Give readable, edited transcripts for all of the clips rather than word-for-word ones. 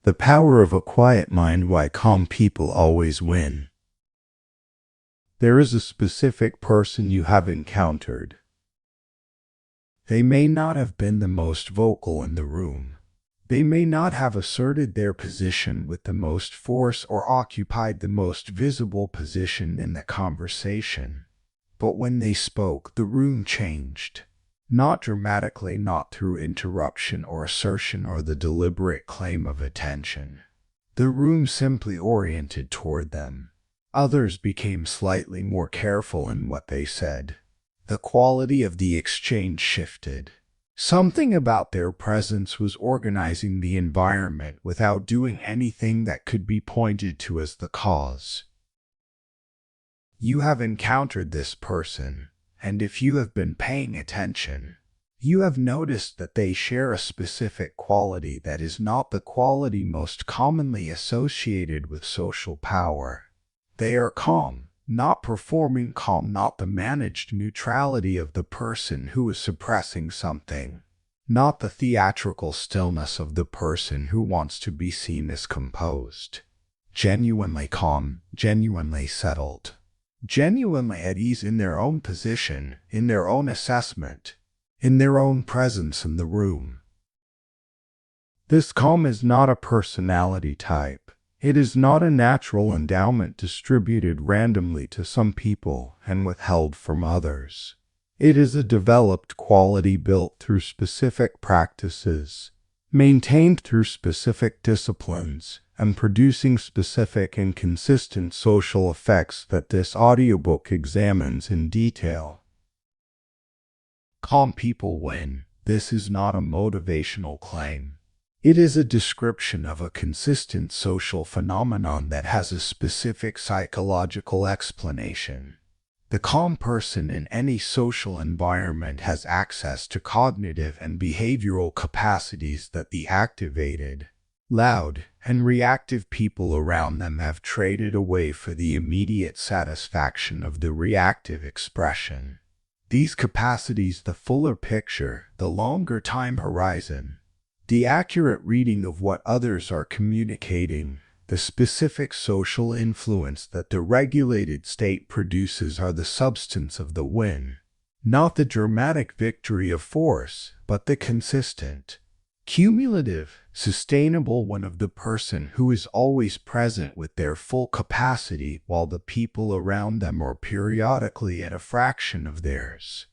The power of a quiet mind, why calm people always win. There is a specific person you have encountered. They may not have been the most vocal in the room. They may not have asserted their position with the most force or occupied the most visible position in the conversation. But when they spoke, the room changed. Not dramatically, not through interruption or assertion or the deliberate claim of attention. The room simply oriented toward them. Others became slightly more careful in what they said. The quality of the exchange shifted. Something about their presence was organizing the environment without doing anything that could be pointed to as the cause. You have encountered this person, and if you have been paying attention, you have noticed that they share a specific quality that is not the quality most commonly associated with social power. They are calm, not performing calm, not the managed neutrality of the person who is suppressing something, not the theatrical stillness of the person who wants to be seen as composed. Genuinely calm, genuinely settled. Genuinely at ease in their own position, in their own assessment, in their own presence in the room. This calm is not a personality type. It is not a natural endowment distributed randomly to some people and withheld from others. It is a developed quality built through specific practices, maintained through specific disciplines, and producing specific and consistent social effects that this audiobook examines in detail. Calm people win. This is not a motivational claim. It is a description of a consistent social phenomenon that has a specific psychological explanation. The calm person in any social environment has access to cognitive and behavioral capacities that the activated, loud, and reactive people around them have traded away for the immediate satisfaction of the reactive expression. These capacities, the fuller picture, the longer time horizon, the accurate reading of what others are communicating, the specific social influence that the regulated state produces are the substance of the win. Not the dramatic victory of force, but the consistent, cumulative, sustainable one of the person who is always present with their full capacity while the people around them are periodically at a fraction of theirs.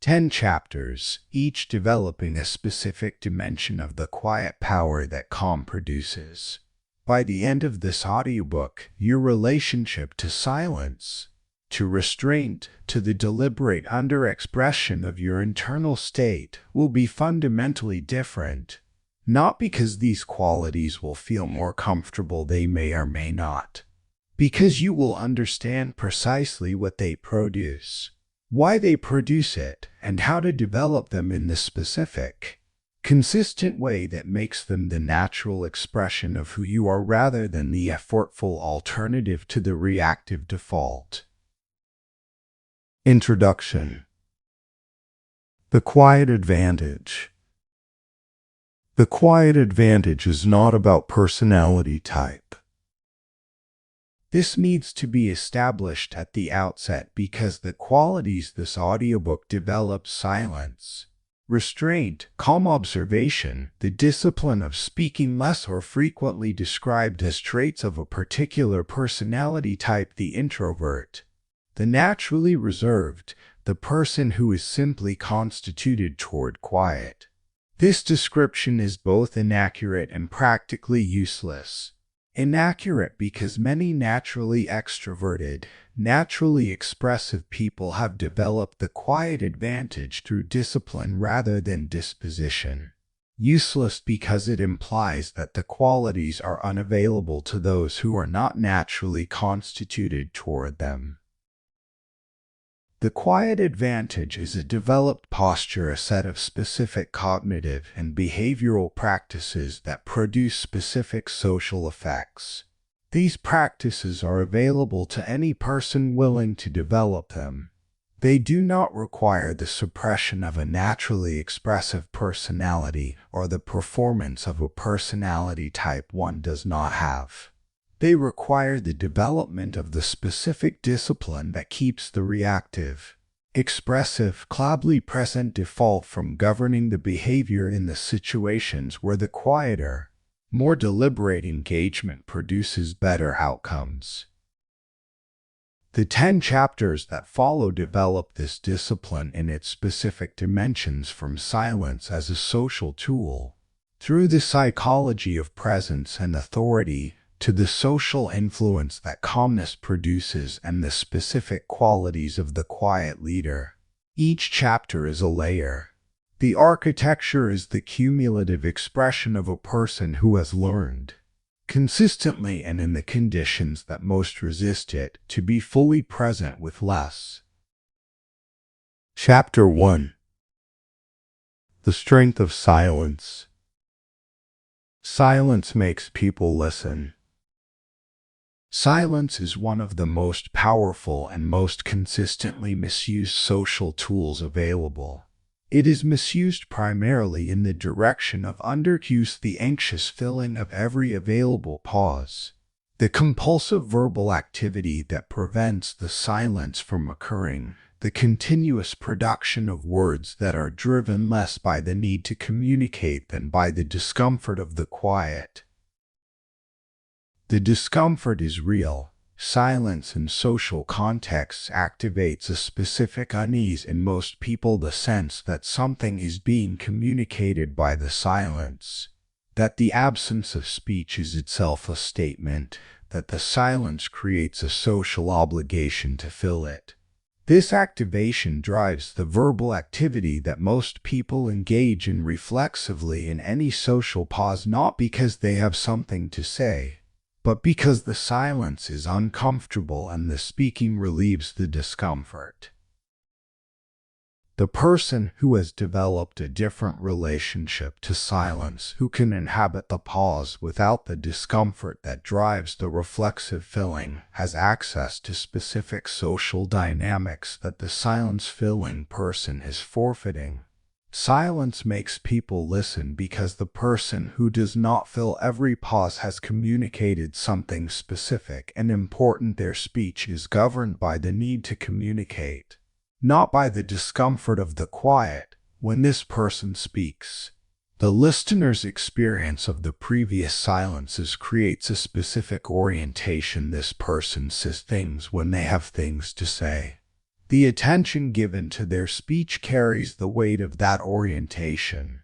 10 chapters, each developing a specific dimension of the quiet power that calm produces. By the end of this audiobook, your relationship to silence, to restraint, to the deliberate underexpression of your internal state will be fundamentally different. Not because these qualities will feel more comfortable, they may or may not. Because you will understand precisely what they produce, why they produce it, and how to develop them in the specific, consistent way that makes them the natural expression of who you are rather than the effortful alternative to the reactive default. Introduction. The quiet advantage. The quiet advantage is not about personality type. This needs to be established at the outset because the qualities this audiobook develops, silence, restraint, calm observation, the discipline of speaking less, are frequently described as traits of a particular personality type: the introvert, the naturally reserved, the person who is simply constituted toward quiet. This description is both inaccurate and practically useless. Inaccurate because many naturally extroverted, naturally expressive people have developed the quiet advantage through discipline rather than disposition. Useless because it implies that the qualities are unavailable to those who are not naturally constituted toward them. The quiet advantage is a developed posture, a set of specific cognitive and behavioral practices that produce specific social effects. These practices are available to any person willing to develop them. They do not require the suppression of a naturally expressive personality or the performance of a personality type one does not have. They require the development of the specific discipline that keeps the reactive, expressive, cloudly present default from governing the behavior in the situations where the quieter, more deliberate engagement produces better outcomes. The 10 chapters that follow develop this discipline in its specific dimensions, from silence as a social tool, through the psychology of presence and authority, to the social influence that calmness produces and the specific qualities of the quiet leader. Each chapter is a layer. The architecture is the cumulative expression of a person who has learned, consistently and in the conditions that most resist it, to be fully present with less. Chapter 1. The Strength of Silence. Silence makes people listen. Silence is one of the most powerful and most consistently misused social tools available. It is misused primarily in the direction of underuse, the anxious filling of every available pause, the compulsive verbal activity that prevents the silence from occurring, the continuous production of words that are driven less by the need to communicate than by the discomfort of the quiet. The discomfort is real. Silence in social contexts activates a specific unease in most people, the sense that something is being communicated by the silence, that the absence of speech is itself a statement, that the silence creates a social obligation to fill it. This activation drives the verbal activity that most people engage in reflexively in any social pause, not because they have something to say, but because the silence is uncomfortable and the speaking relieves the discomfort. The person who has developed a different relationship to silence, who can inhabit the pause without the discomfort that drives the reflexive filling, has access to specific social dynamics that the silence-filling person is forfeiting. Silence makes people listen because the person who does not fill every pause has communicated something specific and important. Their speech is governed by the need to communicate, not by the discomfort of the quiet. When this person speaks, the listener's experience of the previous silences creates a specific orientation. This person says things when they have things to say. The attention given to their speech carries the weight of that orientation.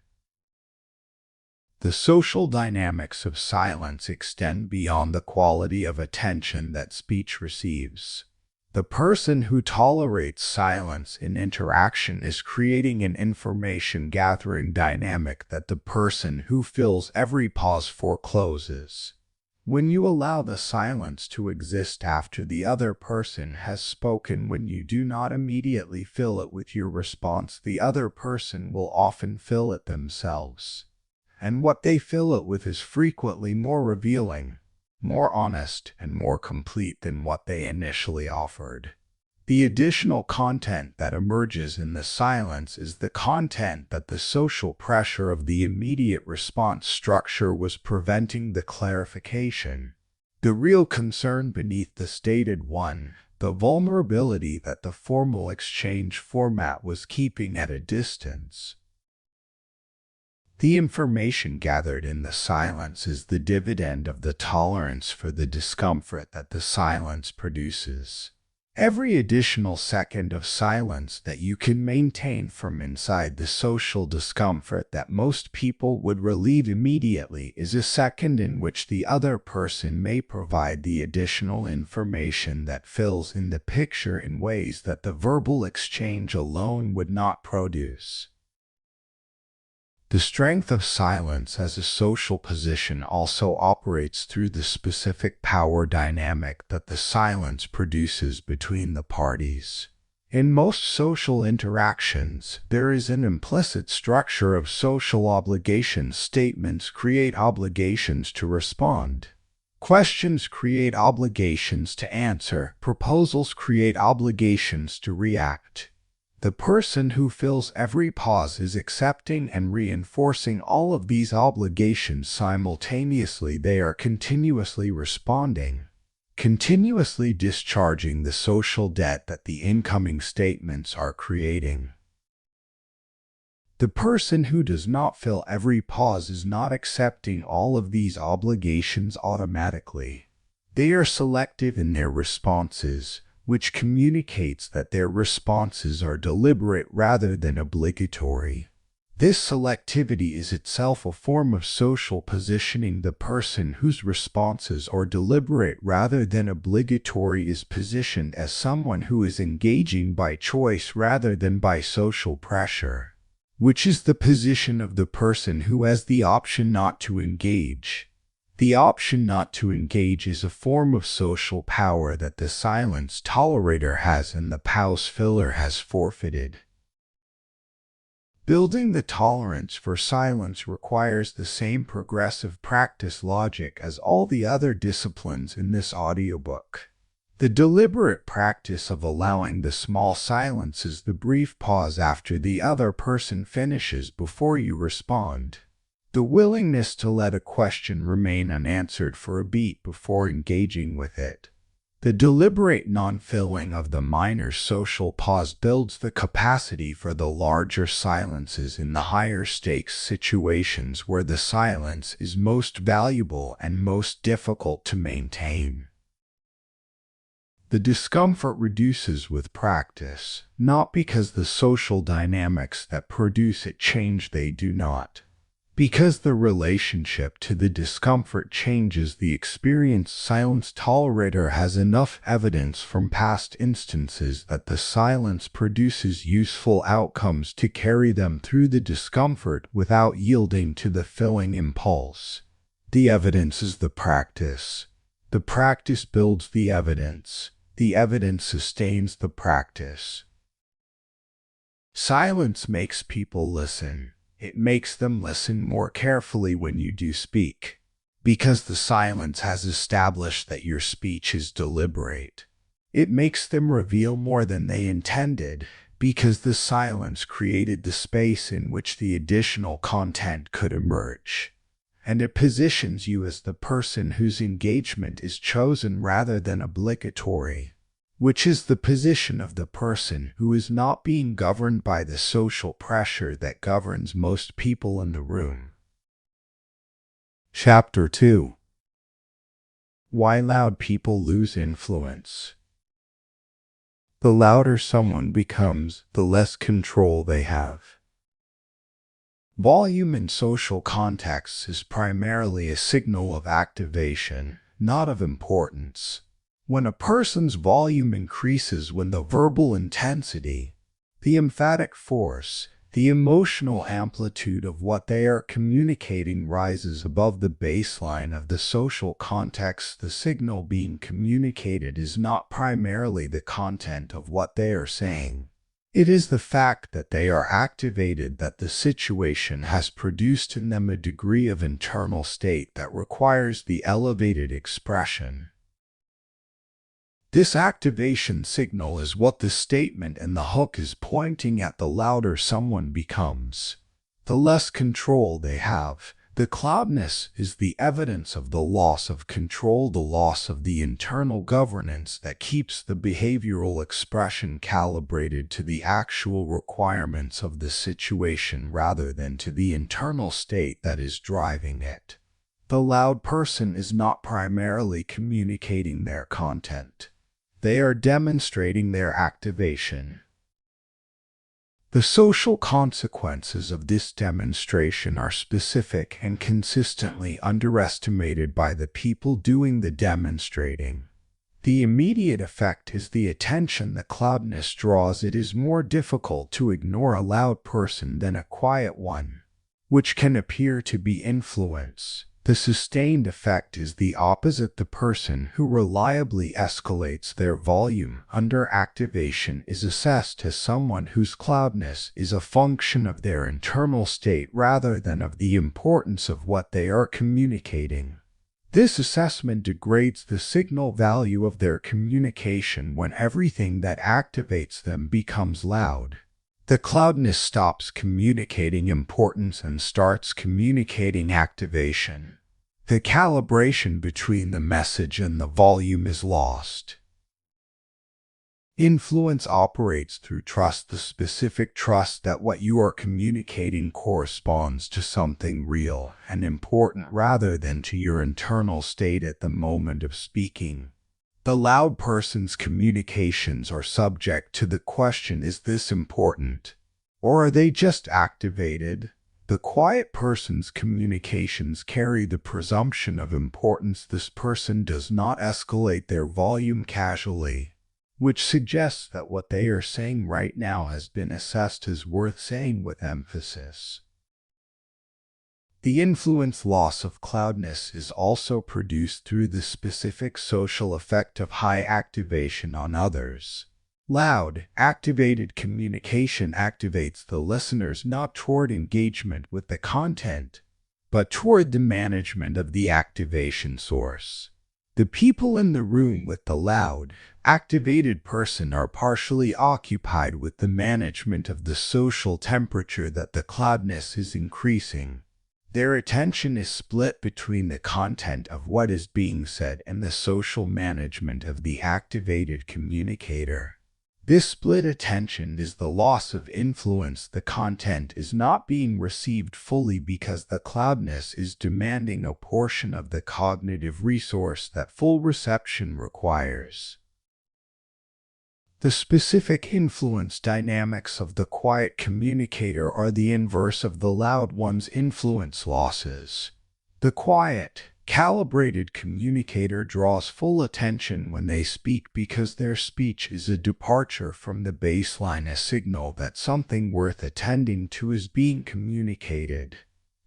The social dynamics of silence extend beyond the quality of attention that speech receives. The person who tolerates silence in interaction is creating an information-gathering dynamic that the person who fills every pause forecloses. When you allow the silence to exist after the other person has spoken, when you do not immediately fill it with your response, the other person will often fill it themselves. And what they fill it with is frequently more revealing, more honest, and more complete than what they initially offered. The additional content that emerges in the silence is the content that the social pressure of the immediate response structure was preventing the clarification. The real concern beneath the stated one, the vulnerability that the formal exchange format was keeping at a distance. The information gathered in the silence is the dividend of the tolerance for the discomfort that the silence produces. Every additional second of silence that you can maintain from inside the social discomfort that most people would relieve immediately is a second in which the other person may provide the additional information that fills in the picture in ways that the verbal exchange alone would not produce. The strength of silence as a social position also operates through the specific power dynamic that the silence produces between the parties. In most social interactions, there is an implicit structure of social obligations. Statements create obligations to respond. Questions create obligations to answer. Proposals create obligations to react. The person who fills every pause is accepting and reinforcing all of these obligations simultaneously. They are continuously responding, continuously discharging the social debt that the incoming statements are creating. The person who does not fill every pause is not accepting all of these obligations automatically. They are selective in their responses, which communicates that their responses are deliberate rather than obligatory. This selectivity is itself a form of social positioning. The person whose responses are deliberate rather than obligatory is positioned as someone who is engaging by choice rather than by social pressure, which is the position of the person who has the option not to engage. The option not to engage is a form of social power that the silence tolerator has and the pause filler has forfeited. Building the tolerance for silence requires the same progressive practice logic as all the other disciplines in this audiobook. The deliberate practice of allowing the small silences, the brief pause after the other person finishes before you respond. The willingness to let a question remain unanswered for a beat before engaging with it. The deliberate non-filling of the minor social pause builds the capacity for the larger silences in the higher stakes situations where the silence is most valuable and most difficult to maintain. The discomfort reduces with practice, not because the social dynamics that produce it change. They do not. Because the relationship to the discomfort changes. The experienced silence tolerator has enough evidence from past instances that the silence produces useful outcomes to carry them through the discomfort without yielding to the filling impulse. The evidence is the practice. The practice builds the evidence. The evidence sustains the practice. Silence makes people listen. It makes them listen more carefully when you do speak, because the silence has established that your speech is deliberate. It makes them reveal more than they intended, because the silence created the space in which the additional content could emerge. And it positions you as the person whose engagement is chosen rather than obligatory, which is the position of the person who is not being governed by the social pressure that governs most people in the room. Chapter 2. Why loud people lose influence. The louder someone becomes, the less control they have. Volume in social contexts is primarily a signal of activation, not of importance. When a person's volume increases, when the verbal intensity, the emphatic force, the emotional amplitude of what they are communicating rises above the baseline of the social context, the signal being communicated is not primarily the content of what they are saying. It is the fact that they are activated, that the situation has produced in them a degree of internal state that requires the elevated expression. This activation signal is what the statement and the hook is pointing at. The louder someone becomes, the less control they have. The cloudness is the evidence of the loss of control, the loss of the internal governance that keeps the behavioral expression calibrated to the actual requirements of the situation rather than to the internal state that is driving it. The loud person is not primarily communicating their content. They are demonstrating their activation. The social consequences of this demonstration are specific and consistently underestimated by the people doing the demonstrating. The immediate effect is the attention the cloudness draws. It is more difficult to ignore a loud person than a quiet one, which can appear to be influence. The sustained effect is the opposite. The person who reliably escalates their volume under activation is assessed as someone whose cloudness is a function of their internal state rather than of the importance of what they are communicating. This assessment degrades the signal value of their communication when everything that activates them becomes loud. The cloudness stops communicating importance and starts communicating activation. The calibration between the message and the volume is lost. Influence operates through trust, the specific trust that what you are communicating corresponds to something real and important rather than to your internal state at the moment of speaking. The loud person's communications are subject to the question, is this important? Or are they just activated? The quiet person's communications carry the presumption of importance. This person does not escalate their volume casually, which suggests that what they are saying right now has been assessed as worth saying with emphasis. The influence loss of cloudness is also produced through the specific social effect of high activation on others. Loud, activated communication activates the listeners not toward engagement with the content, but toward the management of the activation source. The people in the room with the loud, activated person are partially occupied with the management of the social temperature that the cloudness is increasing. Their attention is split between the content of what is being said and the social management of the activated communicator. This split attention is the loss of influence. The content is not being received fully because the cloudness is demanding a portion of the cognitive resource that full reception requires. The specific influence dynamics of the quiet communicator are the inverse of the loud one's influence losses. The quiet, calibrated communicator draws full attention when they speak because their speech is a departure from the baseline, a signal that something worth attending to is being communicated.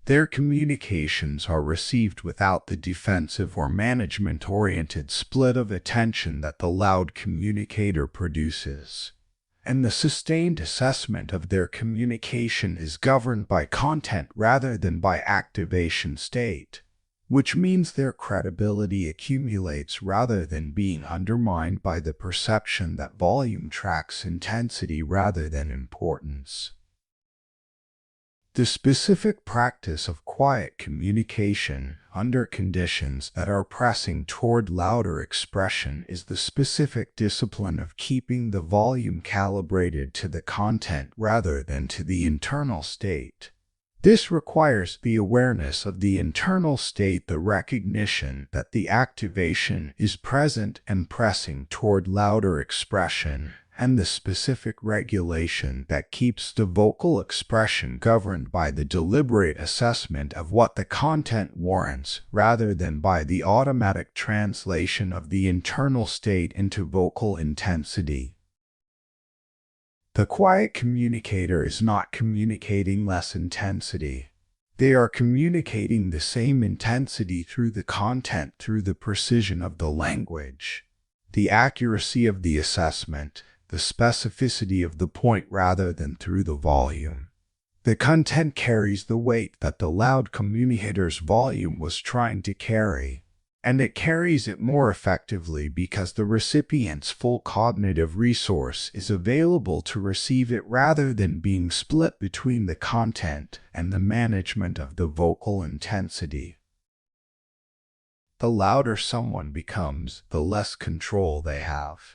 Their communications are received without the defensive or management-oriented split of attention that the loud communicator produces. And the sustained assessment of their communication is governed by content rather than by activation state, which means their credibility accumulates rather than being undermined by the perception that volume tracks intensity rather than importance. The specific practice of quiet communication under conditions that are pressing toward louder expression is the specific discipline of keeping the volume calibrated to the content rather than to the internal state. This requires the awareness of the internal state, the recognition that the activation is present and pressing toward louder expression, and the specific regulation that keeps the vocal expression governed by the deliberate assessment of what the content warrants rather than by the automatic translation of the internal state into vocal intensity. The quiet communicator is not communicating less intensity. They are communicating the same intensity through the content, through the precision of the language, the accuracy of the assessment, the specificity of the point rather than through the volume. The content carries the weight that the loud communicator's volume was trying to carry, and it carries it more effectively because the recipient's full cognitive resource is available to receive it rather than being split between the content and the management of the vocal intensity. The louder someone becomes, the less control they have.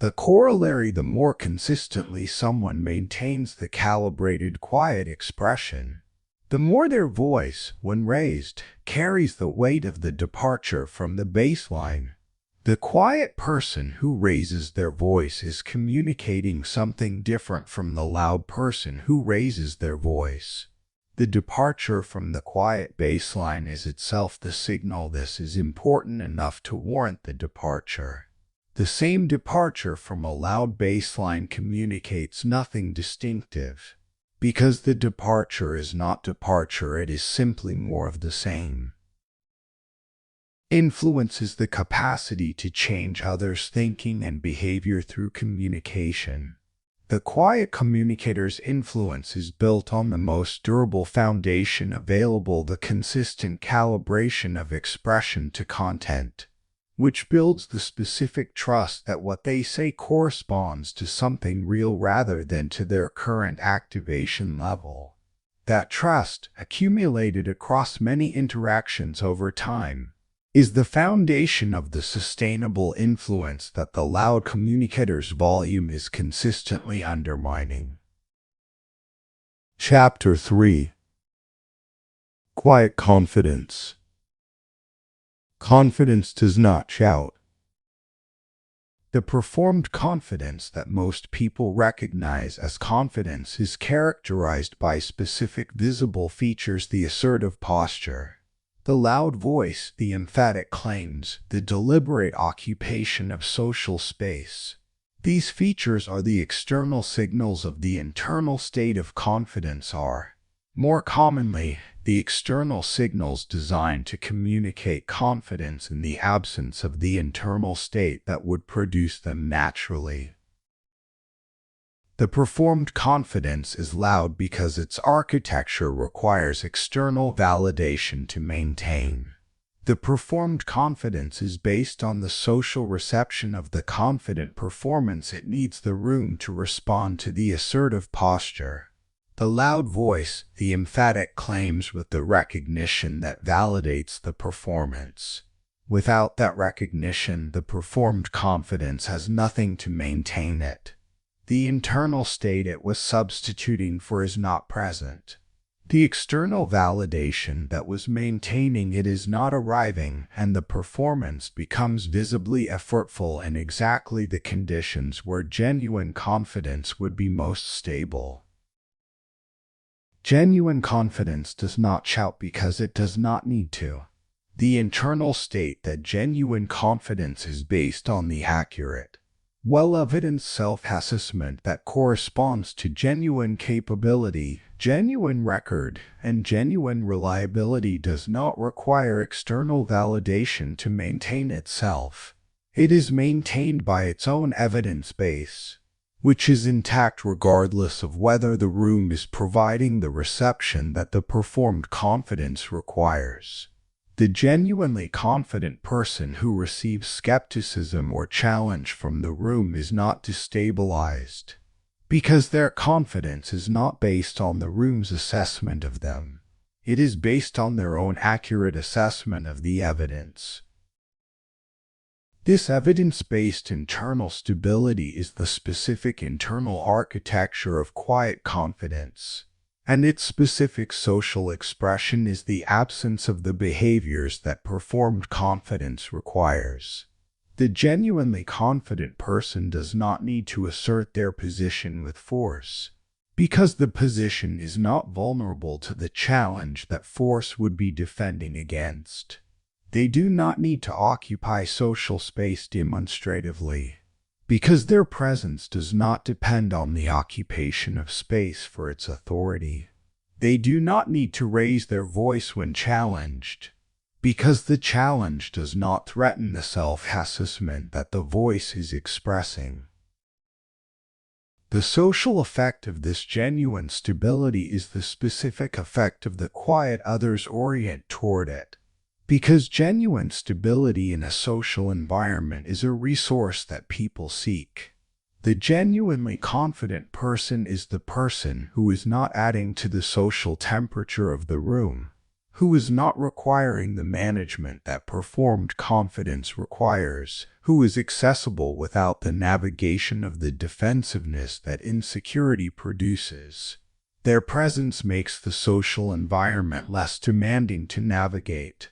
The corollary, the more consistently someone maintains the calibrated quiet expression, the more their voice, when raised, carries the weight of the departure from the baseline. The quiet person who raises their voice is communicating something different from the loud person who raises their voice. The departure from the quiet baseline is itself the signal this is important enough to warrant the departure. The same departure from a loud baseline communicates nothing distinctive. Because the departure is not departure, it is simply more of the same. Influence is the capacity to change others' thinking and behavior through communication. The quiet communicator's influence is built on the most durable foundation available, the consistent calibration of expression to content, which builds the specific trust that what they say corresponds to something real rather than to their current activation level. That trust, accumulated across many interactions over time, is the foundation of the sustainable influence that the loud communicator's volume is consistently undermining. Chapter 3. Quiet Confidence. Confidence does not shout. The performed confidence that most people recognize as confidence is characterized by specific visible features: the assertive posture, the loud voice, the emphatic claims, the deliberate occupation of social space. These features are the external signals of the internal state of confidence are, more commonly, the external signals designed to communicate confidence in the absence of the internal state that would produce them naturally. The performed confidence is loud because its architecture requires external validation to maintain. The performed confidence is based on the social reception of the confident performance. It needs the room to respond to the assertive posture, the loud voice, the emphatic claims, with the recognition that validates the performance. Without that recognition, the performed confidence has nothing to maintain it. The internal state it was substituting for is not present. The external validation that was maintaining it is not arriving, and the performance becomes visibly effortful in exactly the conditions where genuine confidence would be most stable. Genuine confidence does not shout because it does not need to. The internal state that genuine confidence is based on the accurate, well-evidenced self-assessment that corresponds to genuine capability, genuine record, and genuine reliability does not require external validation to maintain itself. It is maintained by its own evidence base, which is intact regardless of whether the room is providing the reception that the performed confidence requires. The genuinely confident person who receives skepticism or challenge from the room is not destabilized, because their confidence is not based on the room's assessment of them. It is based on their own accurate assessment of the evidence. This evidence-based internal stability is the specific internal architecture of quiet confidence, and its specific social expression is the absence of the behaviors that performed confidence requires. The genuinely confident person does not need to assert their position with force, because the position is not vulnerable to the challenge that force would be defending against. They do not need to occupy social space demonstratively, because their presence does not depend on the occupation of space for its authority. They do not need to raise their voice when challenged, because the challenge does not threaten the self-assessment that the voice is expressing. The social effect of this genuine stability is the specific effect of the quiet others orient toward it. Because genuine stability in a social environment is a resource that people seek. The genuinely confident person is the person who is not adding to the social temperature of the room, who is not requiring the management that performed confidence requires, who is accessible without the navigation of the defensiveness that insecurity produces. Their presence makes the social environment less demanding to navigate.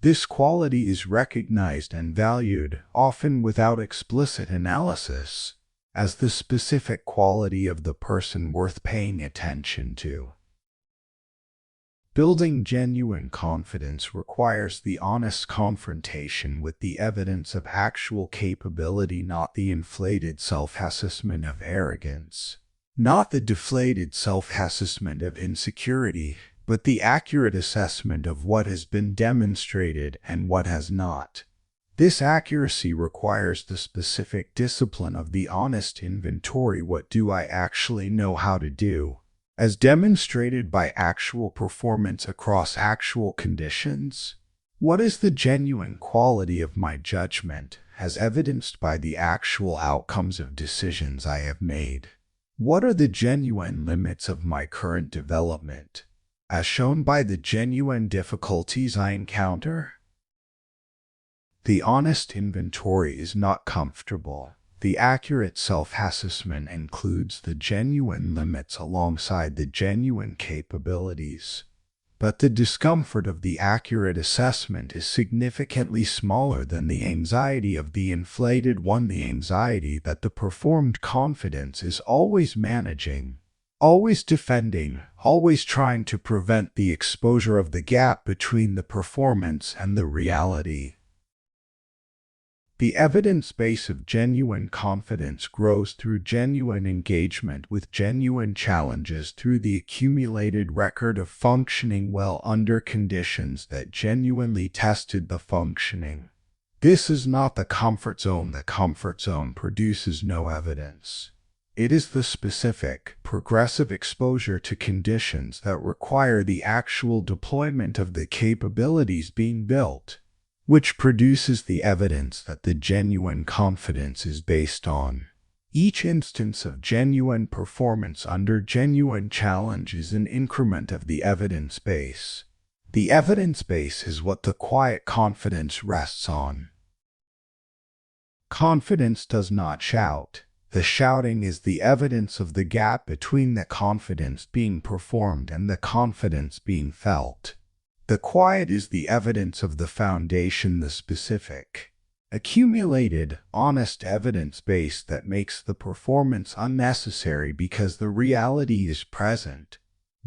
This quality is recognized and valued, often without explicit analysis, as the specific quality of the person worth paying attention to. Building genuine confidence requires the honest confrontation with the evidence of actual capability, not the inflated self-assessment of arrogance, not the deflated self-assessment of insecurity, but the accurate assessment of what has been demonstrated and what has not. This accuracy requires the specific discipline of the honest inventory. What do I actually know how to do? As demonstrated by actual performance across actual conditions? What is the genuine quality of my judgment, as evidenced by the actual outcomes of decisions I have made? What are the genuine limits of my current development, as shown by the genuine difficulties I encounter? The honest inventory is not comfortable. The accurate self-assessment includes the genuine limits alongside the genuine capabilities. But the discomfort of the accurate assessment is significantly smaller than the anxiety of the inflated one, the anxiety that the performed confidence is always managing, always defending, always trying to prevent the exposure of the gap between the performance and the reality. The evidence base of genuine confidence grows through genuine engagement with genuine challenges, through the accumulated record of functioning well under conditions that genuinely tested the functioning. This is not the comfort zone. The comfort zone produces no evidence. It is the specific, progressive exposure to conditions that require the actual deployment of the capabilities being built, which produces the evidence that the genuine confidence is based on. Each instance of genuine performance under genuine challenge is an increment of the evidence base. The evidence base is what the quiet confidence rests on. Confidence does not shout. The shouting is the evidence of the gap between the confidence being performed and the confidence being felt. The quiet is the evidence of the foundation, the specific, accumulated, honest evidence base that makes the performance unnecessary because the reality is present.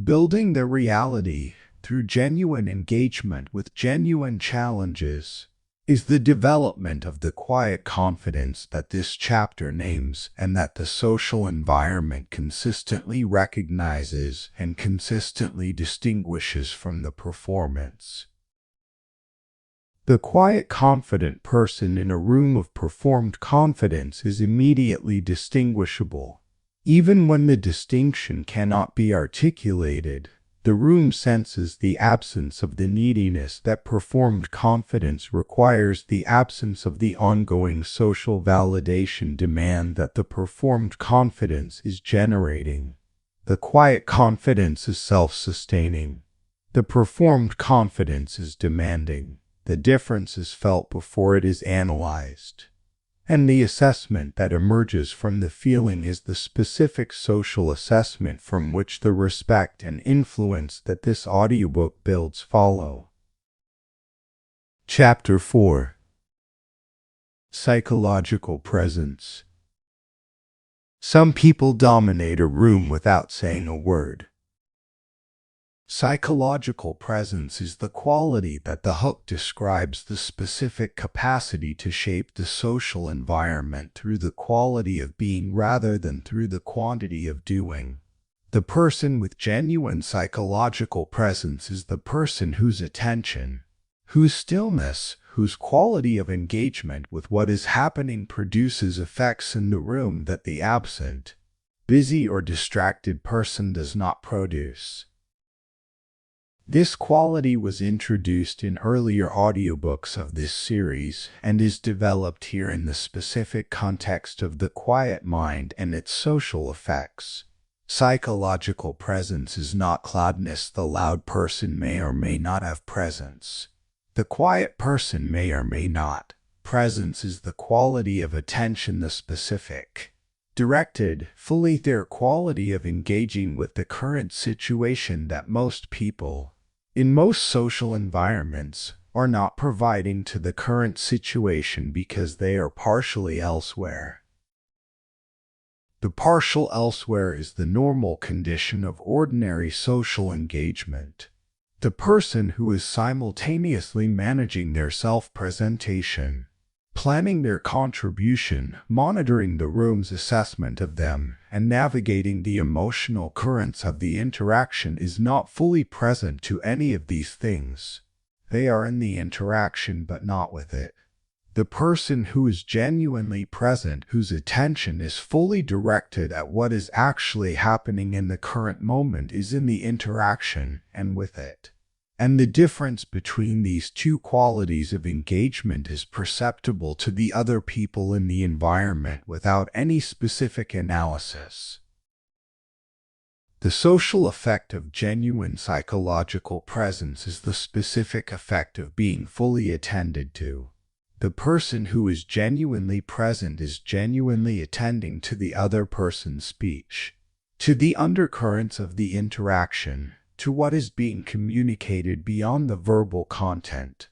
Building the reality through genuine engagement with genuine challenges is the development of the quiet confidence that this chapter names and that the social environment consistently recognizes and consistently distinguishes from the performance. The quiet, confident person in a room of performed confidence is immediately distinguishable. Even when the distinction cannot be articulated, the room senses the absence of the neediness that performed confidence requires, the absence of the ongoing social validation demand that the performed confidence is generating. The quiet confidence is self-sustaining. The performed confidence is demanding. The difference is felt before it is analyzed. And the assessment that emerges from the feeling is the specific social assessment from which the respect and influence that this audiobook builds follow. Chapter 4. Psychological Presence. Some people dominate a room without saying a word. Psychological presence is the quality that the hook describes, the specific capacity to shape the social environment through the quality of being rather than through the quantity of doing. The person with genuine psychological presence is the person whose attention, whose stillness, whose quality of engagement with what is happening produces effects in the room that the absent, busy or distracted person does not produce. This quality was introduced in earlier audiobooks of this series and is developed here in the specific context of the quiet mind and its social effects. Psychological presence is not loudness. The loud person may or may not have presence. The quiet person may or may not. Presence is the quality of attention, the specific, directed, fully their quality of engaging with the current situation that most people, in most social environments, are not providing to the current situation because they are partially elsewhere. The partial elsewhere is the normal condition of ordinary social engagement. The person who is simultaneously managing their self-presentation, planning their contribution, monitoring the room's assessment of them, and navigating the emotional currents of the interaction is not fully present to any of these things. They are in the interaction but not with it. The person who is genuinely present, whose attention is fully directed at what is actually happening in the current moment, is in the interaction and with it. And the difference between these two qualities of engagement is perceptible to the other people in the environment without any specific analysis. The social effect of genuine psychological presence is the specific effect of being fully attended to. The person who is genuinely present is genuinely attending to the other person's speech, to the undercurrents of the interaction, to what is being communicated beyond the verbal content.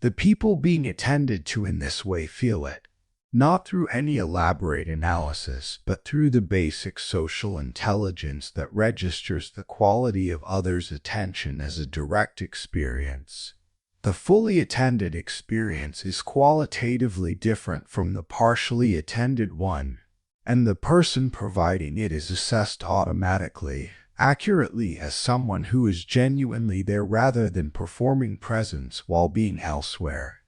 The people being attended to in this way feel it, not through any elaborate analysis, but through the basic social intelligence that registers the quality of others' attention as a direct experience. The fully attended experience is qualitatively different from the partially attended one, and the person providing it is assessed automatically, accurately, as someone who is genuinely there rather than performing presence while being elsewhere.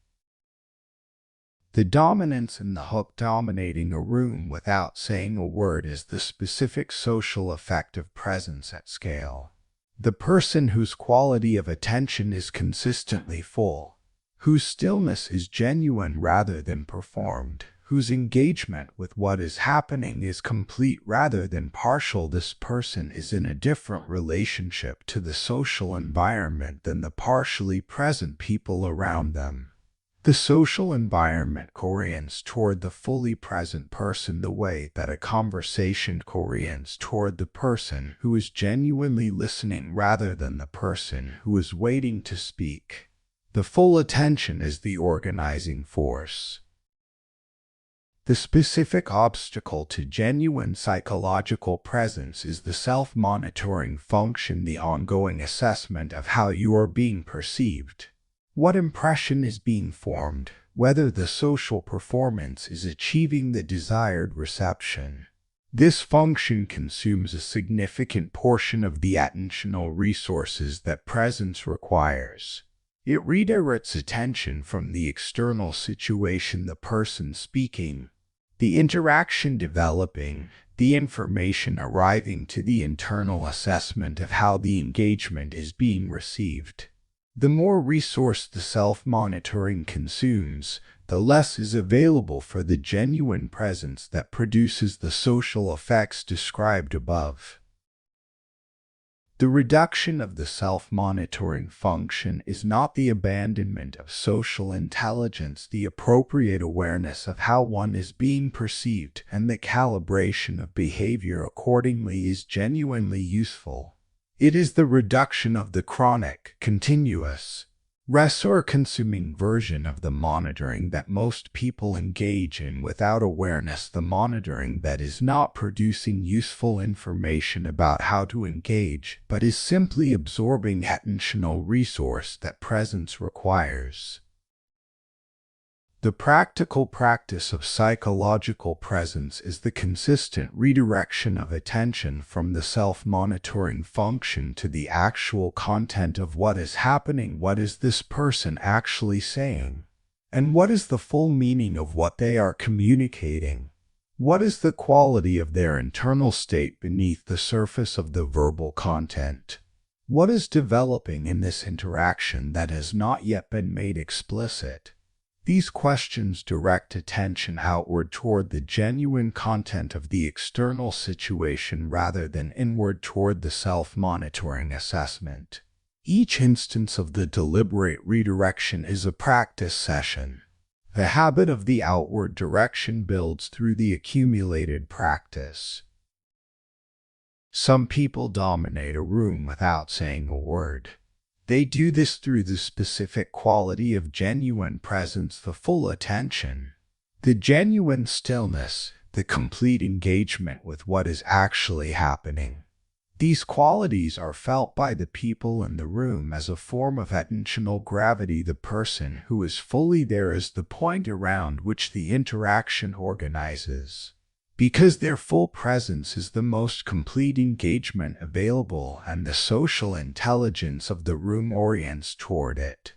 The dominance and the hook dominating a room without saying a word is the specific social effect of presence at scale. The person whose quality of attention is consistently full, whose stillness is genuine rather than performed, whose engagement with what is happening is complete rather than partial, this person is in a different relationship to the social environment than the partially present people around them. The social environment orients toward the fully present person the way that a conversation orients toward the person who is genuinely listening rather than the person who is waiting to speak. The full attention is the organizing force. The specific obstacle to genuine psychological presence is the self-monitoring function, the ongoing assessment of how you are being perceived. What impression is being formed, whether the social performance is achieving the desired reception. This function consumes a significant portion of the attentional resources that presence requires. It redirects attention from the external situation, the person speaking, the interaction developing, the information arriving, to the internal assessment of how the engagement is being received. The more resource the self-monitoring consumes, the less is available for the genuine presence that produces the social effects described above. The reduction of the self-monitoring function is not the abandonment of social intelligence. The appropriate awareness of how one is being perceived and the calibration of behavior accordingly is genuinely useful. It is the reduction of the chronic, continuous, consuming version of the monitoring that most people engage in without awareness, the monitoring that is not producing useful information about how to engage, but is simply absorbing attentional resource that presence requires. The practical practice of psychological presence is the consistent redirection of attention from the self-monitoring function to the actual content of what is happening. What is this person actually saying? And what is the full meaning of what they are communicating? What is the quality of their internal state beneath the surface of the verbal content? What is developing in this interaction that has not yet been made explicit? These questions direct attention outward toward the genuine content of the external situation rather than inward toward the self-monitoring assessment. Each instance of the deliberate redirection is a practice session. The habit of the outward direction builds through the accumulated practice. Some people dominate a room without saying a word. They do this through the specific quality of genuine presence, the full attention, the genuine stillness, the complete engagement with what is actually happening. These qualities are felt by the people in the room as a form of attentional gravity. The person who is fully there is the point around which the interaction organizes, because their full presence is the most complete engagement available and the social intelligence of the room orients toward it.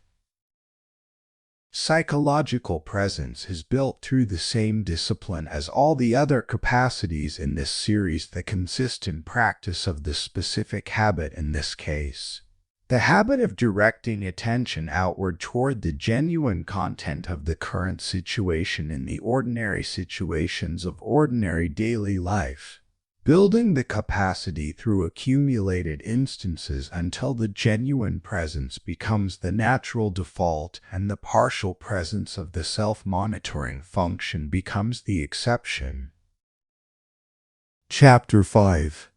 Psychological presence is built through the same discipline as all the other capacities in this series, the consistent practice of the specific habit in this case. The habit of directing attention outward toward the genuine content of the current situation in the ordinary situations of ordinary daily life. Building the capacity through accumulated instances until the genuine presence becomes the natural default and the partial presence of the self-monitoring function becomes the exception. Chapter 5.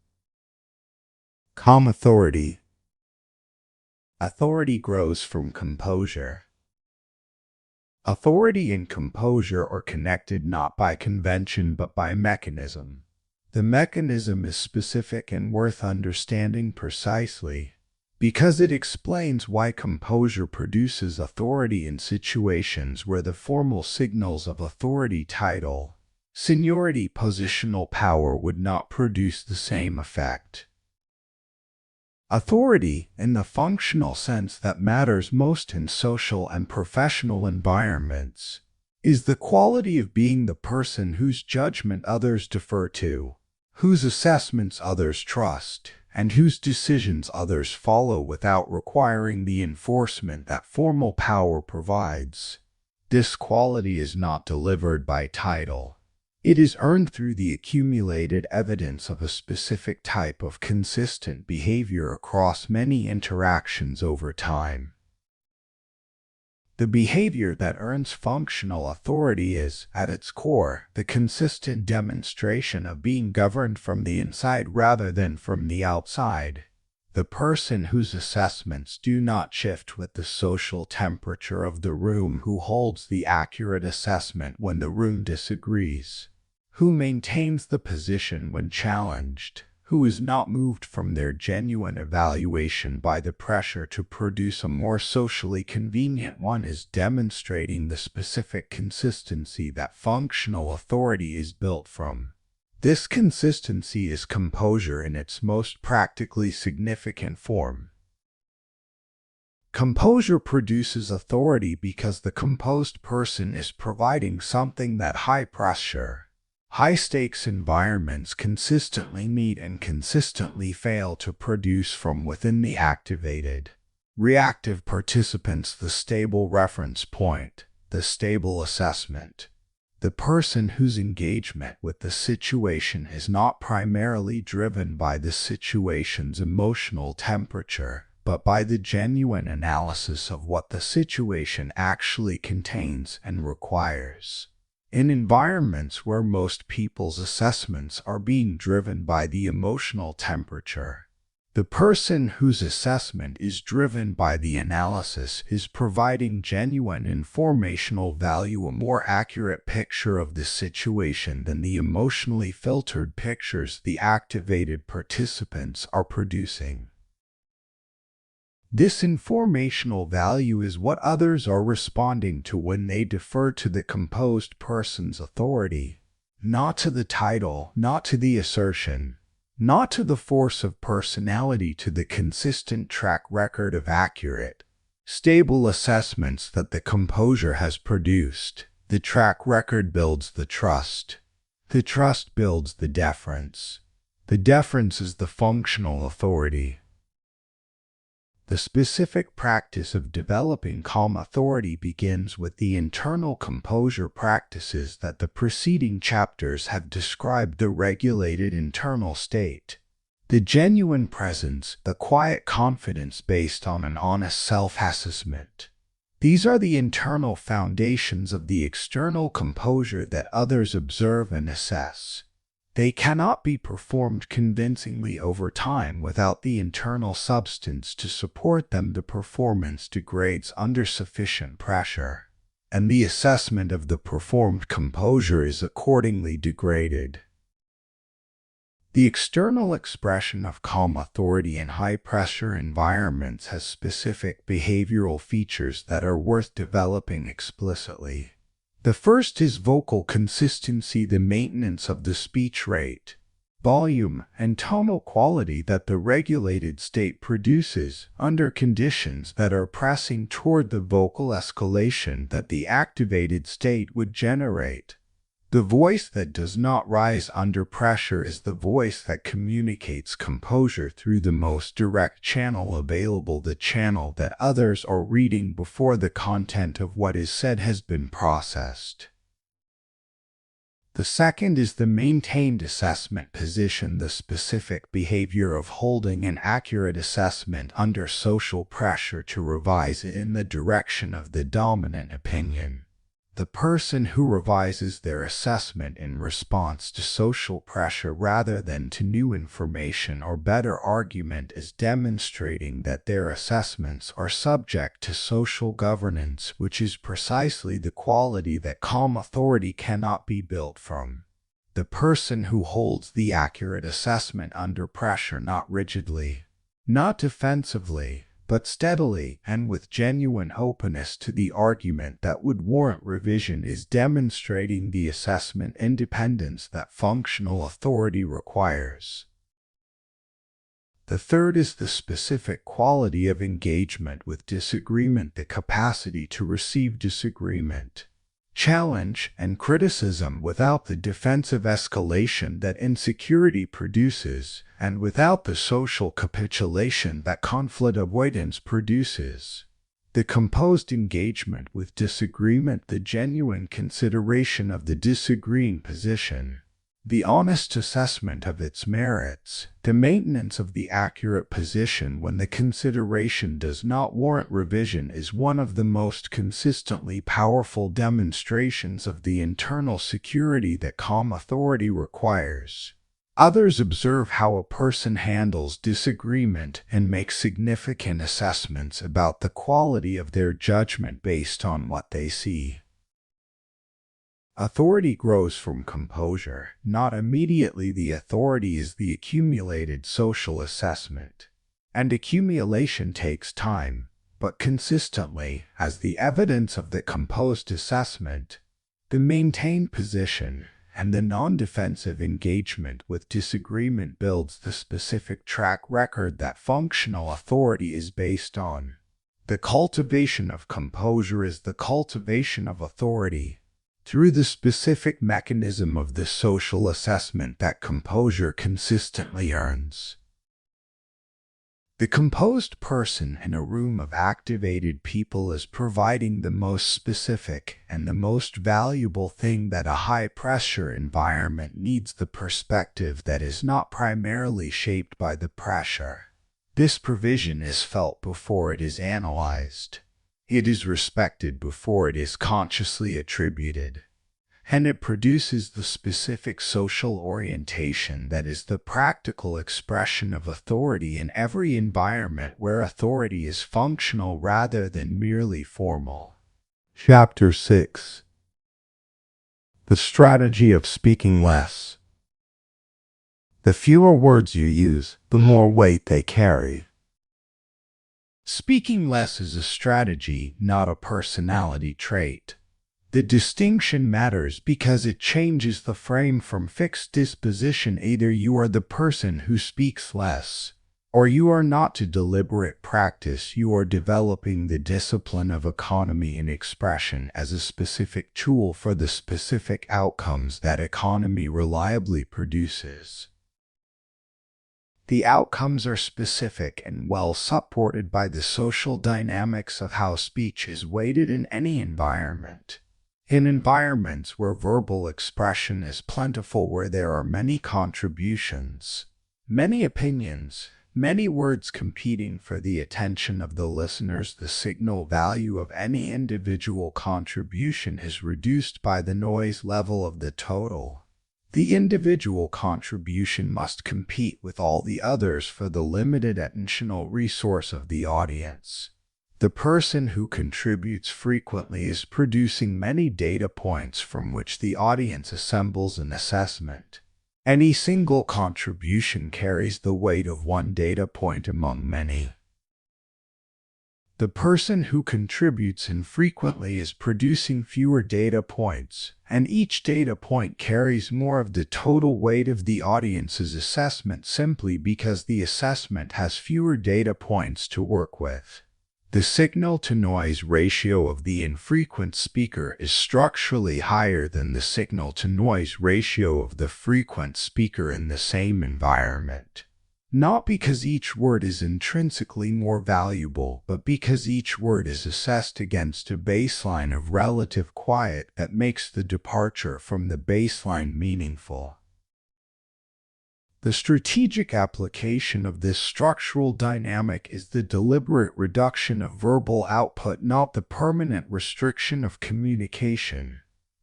Calm Authority. Authority grows from composure. Authority and composure are connected not by convention but by mechanism. The mechanism is specific and worth understanding precisely, because it explains why composure produces authority in situations where the formal signals of authority, title, seniority, positional power would not produce the same effect. Authority, in the functional sense that matters most in social and professional environments, is the quality of being the person whose judgment others defer to, whose assessments others trust, and whose decisions others follow without requiring the enforcement that formal power provides. This quality is not delivered by title. It is earned through the accumulated evidence of a specific type of consistent behavior across many interactions over time. The behavior that earns functional authority is, at its core, the consistent demonstration of being governed from the inside rather than from the outside. The person whose assessments do not shift with the social temperature of the room, who holds the accurate assessment when the room disagrees, who maintains the position when challenged, who is not moved from their genuine evaluation by the pressure to produce a more socially convenient one, is demonstrating the specific consistency that functional authority is built from. This consistency is composure in its most practically significant form. Composure produces authority because the composed person is providing something that high-pressure, high-stakes environments consistently meet and consistently fail to produce from within the activated, reactive participants: the stable reference point, the stable assessment. The person whose engagement with the situation is not primarily driven by the situation's emotional temperature, but by the genuine analysis of what the situation actually contains and requires. In environments where most people's assessments are being driven by the emotional temperature, the person whose assessment is driven by the analysis is providing genuine informational value, a more accurate picture of the situation than the emotionally filtered pictures the activated participants are producing. This informational value is what others are responding to when they defer to the composed person's authority, not to the title, not to the assertion, not to the force of personality, to the consistent track record of accurate, stable assessments that the composure has produced. The track record builds the trust. The trust builds the deference. The deference is the functional authority. The specific practice of developing calm authority begins with the internal composure practices that the preceding chapters have described: the regulated internal state, the genuine presence, the quiet confidence based on an honest self-assessment. These are the internal foundations of the external composure that others observe and assess. They cannot be performed convincingly over time without the internal substance to support them. The performance degrades under sufficient pressure, and the assessment of the performed composure is accordingly degraded. The external expression of calm authority in high-pressure environments has specific behavioral features that are worth developing explicitly. The first is vocal consistency, the maintenance of the speech rate. volume, and tonal quality that the regulated state produces under conditions that are pressing toward the vocal escalation that the activated state would generate. The voice that does not rise under pressure is the voice that communicates composure through the most direct channel available, the channel that others are reading before the content of what is said has been processed. The second is the maintained assessment position, the specific behavior of holding an accurate assessment under social pressure to revise it in the direction of the dominant opinion. The person who revises their assessment in response to social pressure rather than to new information or better argument is demonstrating that their assessments are subject to social governance, which is precisely the quality that calm authority cannot be built from. The person who holds the accurate assessment under pressure, not rigidly, not defensively, but steadily and with genuine openness to the argument that would warrant revision, is demonstrating the assessment independence that functional authority requires. The third is the specific quality of engagement with disagreement, the capacity to receive disagreement, challenge, and criticism without the defensive escalation that insecurity produces, and without the social capitulation that conflict avoidance produces. The composed engagement with disagreement, the genuine consideration of the disagreeing position, the honest assessment of its merits, the maintenance of the accurate position when the consideration does not warrant revision, is one of the most consistently powerful demonstrations of the internal security that calm authority requires. Others observe how a person handles disagreement and make significant assessments about the quality of their judgment based on what they see. Authority grows from composure, not immediately. The authority is the accumulated social assessment, and accumulation takes time, but consistently, as the evidence of the composed assessment, the maintained position, and the non-defensive engagement with disagreement builds the specific track record that functional authority is based on. The cultivation of composure is the cultivation of authority. Through the specific mechanism of the social assessment that composure consistently earns. The composed person in a room of activated people is providing the most specific and the most valuable thing that a high-pressure environment needs: the perspective that is not primarily shaped by the pressure. This provision is felt before it is analyzed. It is respected before it is consciously attributed, and it produces the specific social orientation that is the practical expression of authority in every environment where authority is functional rather than merely formal. Chapter 6. The strategy of speaking less. The fewer words you use, the more weight they carry. Speaking less is a strategy, not a personality trait. The distinction matters because it changes the frame from fixed disposition. Either you are the person who speaks less, or you are not. To deliberate practice, you are developing the discipline of economy in expression as a specific tool for the specific outcomes that economy reliably produces. The outcomes are specific and well supported by the social dynamics of how speech is weighted in any environment. In environments where verbal expression is plentiful, where there are many contributions, many opinions, many words competing for the attention of the listeners, the signal value of any individual contribution is reduced by the noise level of the total. The individual contribution must compete with all the others for the limited attentional resource of the audience. The person who contributes frequently is producing many data points from which the audience assembles an assessment. Any single contribution carries the weight of one data point among many. The person who contributes infrequently is producing fewer data points, and each data point carries more of the total weight of the audience's assessment simply because the assessment has fewer data points to work with. The signal-to-noise ratio of the infrequent speaker is structurally higher than the signal-to-noise ratio of the frequent speaker in the same environment. Not because each word is intrinsically more valuable, but because each word is assessed against a baseline of relative quiet that makes the departure from the baseline meaningful. The strategic application of this structural dynamic is the deliberate reduction of verbal output, not the permanent restriction of communication,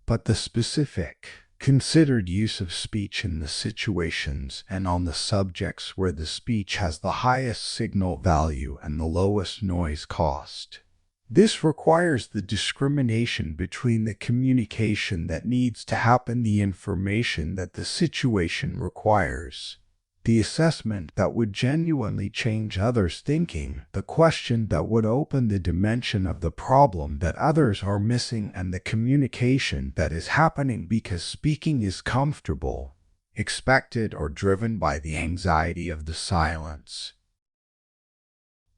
but the specific, considered use of speech in the situations and on the subjects where the speech has the highest signal value and the lowest noise cost. This requires the discrimination between the communication that needs to happen, the information that the situation requires, the assessment that would genuinely change others' thinking, the question that would open the dimension of the problem that others are missing, and the communication that is happening because speaking is comfortable, expected, or driven by the anxiety of the silence.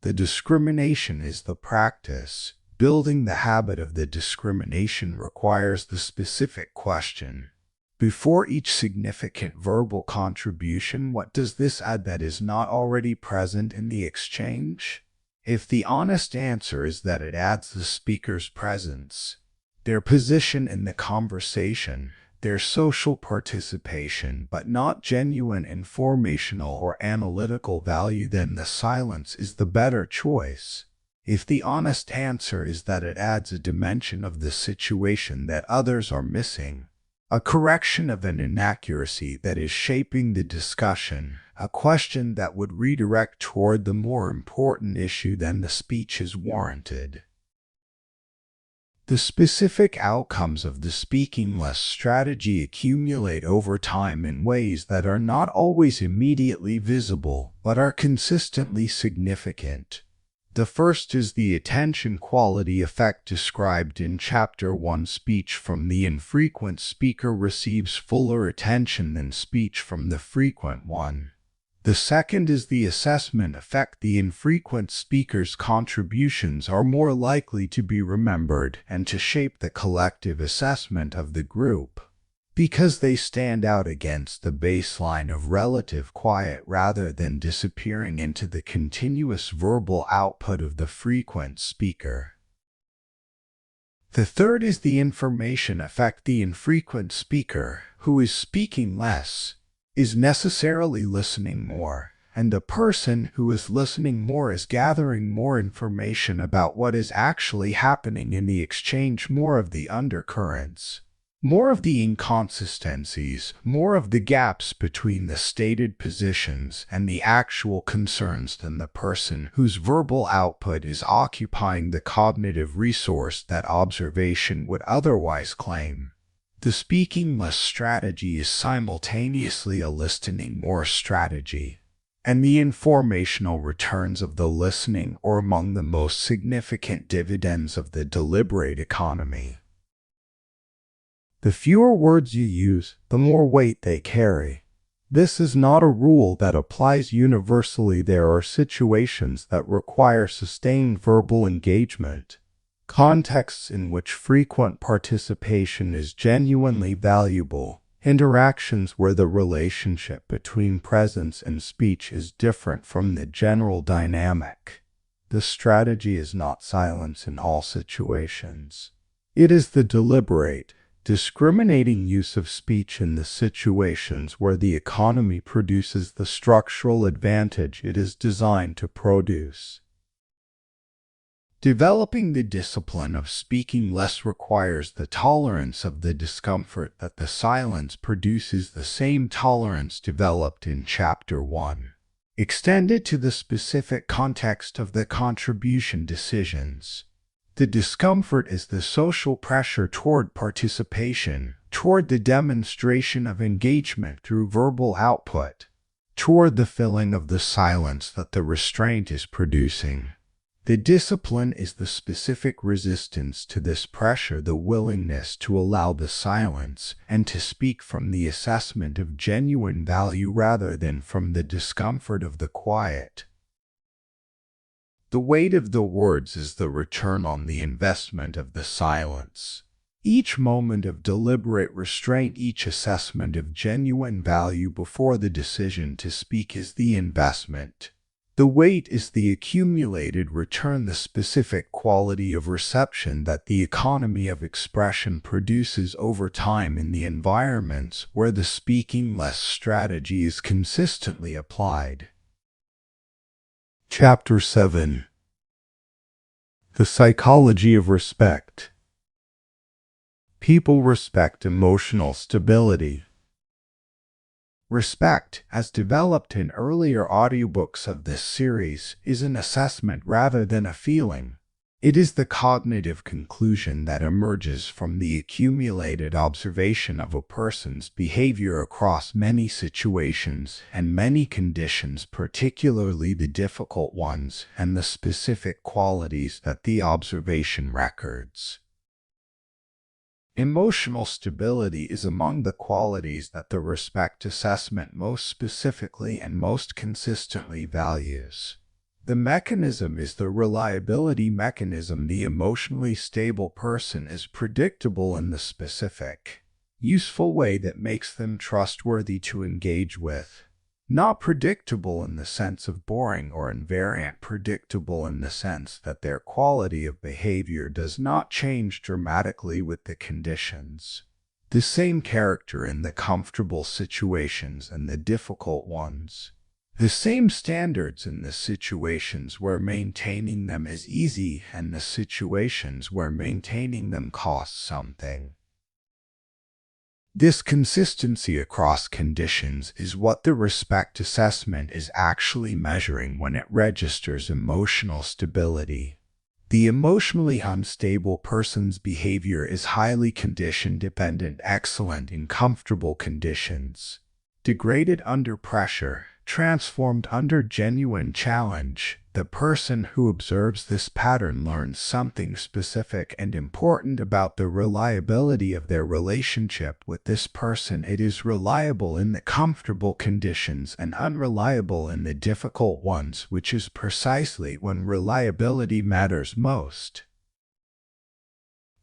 The discrimination is the practice. Building the habit of the discrimination requires the specific question. Before each significant verbal contribution, what does this add that is not already present in the exchange? If the honest answer is that it adds the speaker's presence, their position in the conversation, their social participation, but not genuine informational or analytical value, then the silence is the better choice. If the honest answer is that it adds a dimension of the situation that others are missing, a correction of an inaccuracy that is shaping the discussion, a question that would redirect toward the more important issue, then the speech is warranted. The specific outcomes of the speaking less strategy accumulate over time in ways that are not always immediately visible, but are consistently significant. The first is the attention quality effect described in Chapter 1. Speech from the infrequent speaker receives fuller attention than speech from the frequent one. The second is the assessment effect. The infrequent speaker's contributions are more likely to be remembered and to shape the collective assessment of the group, because they stand out against the baseline of relative quiet rather than disappearing into the continuous verbal output of the frequent speaker. The third is the information effect. The infrequent speaker, who is speaking less, is necessarily listening more, and the person who is listening more is gathering more information about what is actually happening in the exchange, more of the undercurrents, more of the inconsistencies, more of the gaps between the stated positions and the actual concerns than the person whose verbal output is occupying the cognitive resource that observation would otherwise claim. The speaking less strategy is simultaneously a listening more strategy, and the informational returns of the listening are among the most significant dividends of the deliberate economy. The fewer words you use, the more weight they carry. This is not a rule that applies universally. There are situations that require sustained verbal engagement, contexts in which frequent participation is genuinely valuable, interactions where the relationship between presence and speech is different from the general dynamic. The strategy is not silence in all situations. It is the deliberate, discriminating use of speech in the situations where the economy produces the structural advantage it is designed to produce. Developing the discipline of speaking less requires the tolerance of the discomfort that the silence produces, the same tolerance developed in Chapter 1, extended to the specific context of the contribution decisions. The discomfort is the social pressure toward participation, toward the demonstration of engagement through verbal output, toward the filling of the silence that the restraint is producing. The discipline is the specific resistance to this pressure, the willingness to allow the silence and to speak from the assessment of genuine value rather than from the discomfort of the quiet. The weight of the words is the return on the investment of the silence. Each moment of deliberate restraint, each assessment of genuine value before the decision to speak is the investment. The weight is the accumulated return, the specific quality of reception that the economy of expression produces over time in the environments where the speaking less strategy is consistently applied. Chapter 7. The Psychology of Respect. People respect emotional stability. Respect, as developed in earlier audiobooks of this series, is an assessment rather than a feeling. It is the cognitive conclusion that emerges from the accumulated observation of a person's behavior across many situations and many conditions, particularly the difficult ones, and the specific qualities that the observation records. Emotional stability is among the qualities that the respect assessment most specifically and most consistently values. The mechanism is the reliability mechanism. The emotionally stable person is predictable in the specific, useful way that makes them trustworthy to engage with. Not predictable in the sense of boring or invariant, predictable in the sense that their quality of behavior does not change dramatically with the conditions. The same character in the comfortable situations and the difficult ones. The same standards in the situations where maintaining them is easy and the situations where maintaining them costs something. This consistency across conditions is what the respect assessment is actually measuring when it registers emotional stability. The emotionally unstable person's behavior is highly condition-dependent, excellent in comfortable conditions, degraded under pressure, transformed under genuine challenge. The person who observes this pattern learns something specific and important about the reliability of their relationship with this person. It is reliable in the comfortable conditions and unreliable in the difficult ones, which is precisely when reliability matters most.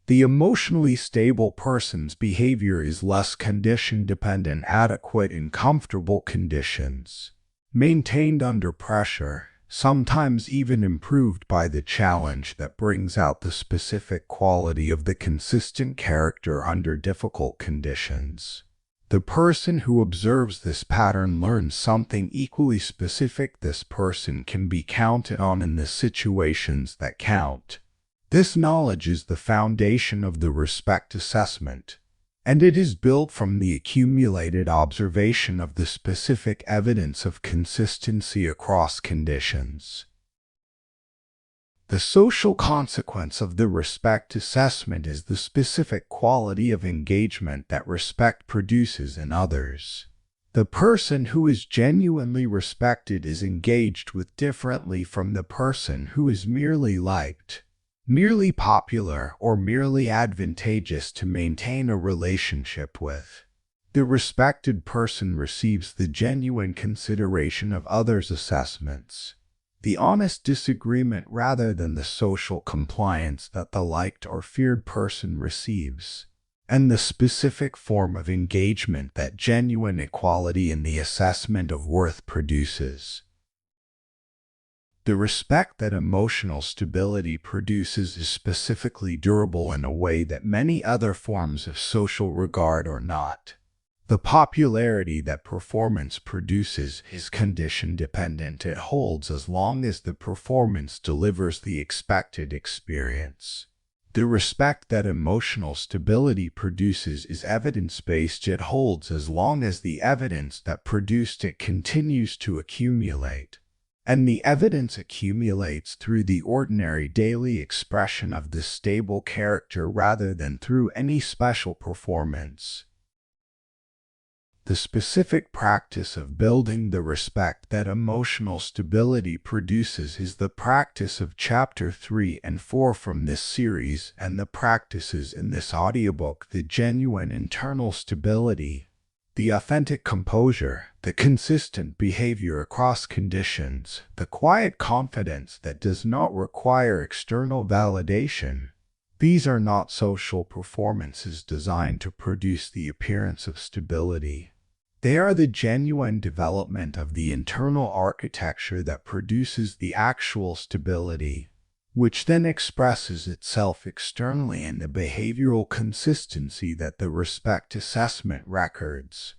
The emotionally stable person's behavior is less condition-dependent, adequate in comfortable conditions, maintained under pressure, sometimes even improved by the challenge that brings out the specific quality of the consistent character under difficult conditions. The person who observes this pattern learns something equally specific. This person can be counted on in the situations that count. This knowledge is the foundation of the respect assessment, and it is built from the accumulated observation of the specific evidence of consistency across conditions. The social consequence of the respect assessment is the specific quality of engagement that respect produces in others. The person who is genuinely respected is engaged with differently from the person who is merely liked, merely popular, or merely advantageous to maintain a relationship with. The respected person receives the genuine consideration of others' assessments, the honest disagreement rather than the social compliance that the liked or feared person receives, and the specific form of engagement that genuine equality in the assessment of worth produces. The respect that emotional stability produces is specifically durable in a way that many other forms of social regard are not. The popularity that performance produces is condition-dependent. It holds as long as the performance delivers the expected experience. The respect that emotional stability produces is evidence-based. It holds as long as the evidence that produced it continues to accumulate. And the evidence accumulates through the ordinary daily expression of this stable character rather than through any special performance. The specific practice of building the respect that emotional stability produces is the practice of Chapter 3 and 4 from this series, and the practices in this audiobook: the genuine internal stability, the authentic composure, the consistent behavior across conditions, the quiet confidence that does not require external validation. These are not social performances designed to produce the appearance of stability. They are the genuine development of the internal architecture that produces the actual stability, which then expresses itself externally in the behavioral consistency that the respect assessment records.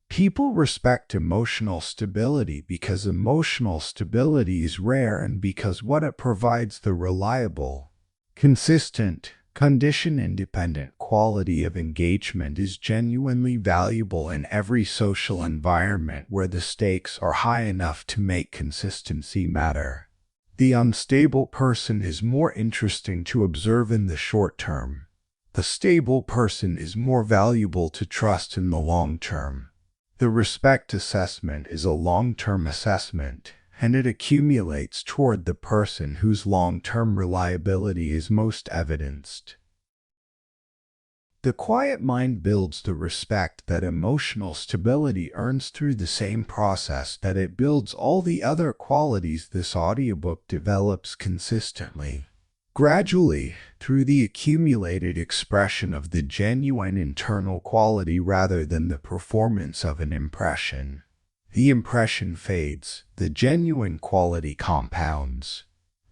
People respect emotional stability because emotional stability is rare and because what it provides: the reliable, consistent, condition-independent quality of engagement is genuinely valuable in every social environment where the stakes are high enough to make consistency matter. The unstable person is more interesting to observe in the short term. The stable person is more valuable to trust in the long term. The respect assessment is a long-term assessment, and it accumulates toward the person whose long-term reliability is most evidenced. The quiet mind builds the respect that emotional stability earns through the same process that it builds all the other qualities this audiobook develops consistently, gradually, through the accumulated expression of the genuine internal quality rather than the performance of an impression. The impression fades, the genuine quality compounds.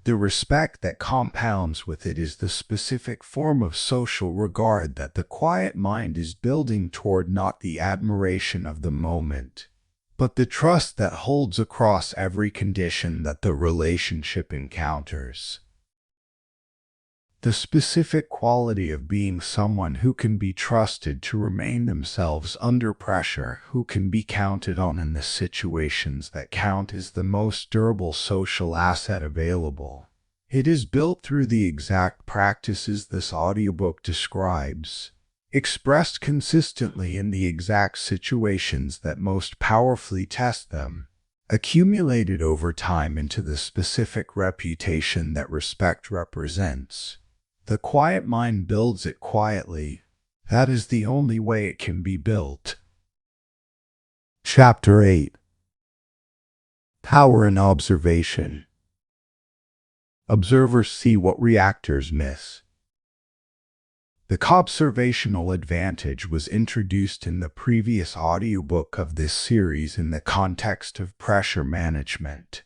The respect that compounds with it is the specific form of social regard that the quiet mind is building toward, not the admiration of the moment, but the trust that holds across every condition that the relationship encounters. The specific quality of being someone who can be trusted to remain themselves under pressure, who can be counted on in the situations that count, is the most durable social asset available. It is built through the exact practices this audiobook describes, expressed consistently in the exact situations that most powerfully test them, accumulated over time into the specific reputation that respect represents. The quiet mind builds it quietly. That is the only way it can be built. Chapter 8. Power in Observation. Observers see what reactors miss. The observational advantage was introduced in the previous audiobook of this series in the context of pressure management.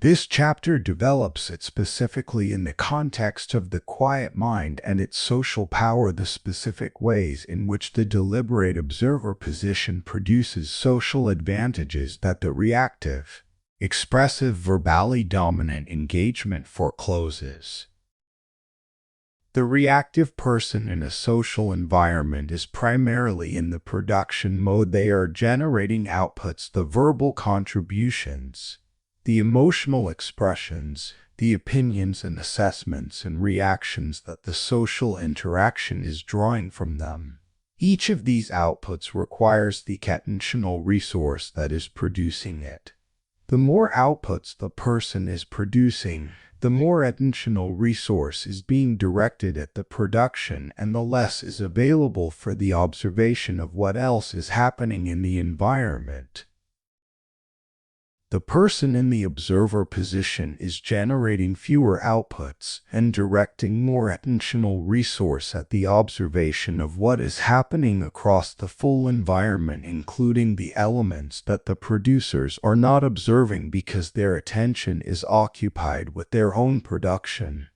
This chapter develops it specifically in the context of the quiet mind and its social power, the specific ways in which the deliberate observer position produces social advantages that the reactive, expressive, verbally dominant engagement forecloses. The reactive person in a social environment is primarily in the production mode. They are generating outputs, the verbal contributions, the emotional expressions, the opinions and assessments and reactions that the social interaction is drawing from them. Each of these outputs requires the attentional resource that is producing it. The more outputs the person is producing, the more attentional resource is being directed at the production and the less is available for the observation of what else is happening in the environment. The person in the observer position is generating fewer outputs and directing more attentional resource at the observation of what is happening across the full environment, including the elements that the producers are not observing because their attention is occupied with their own production.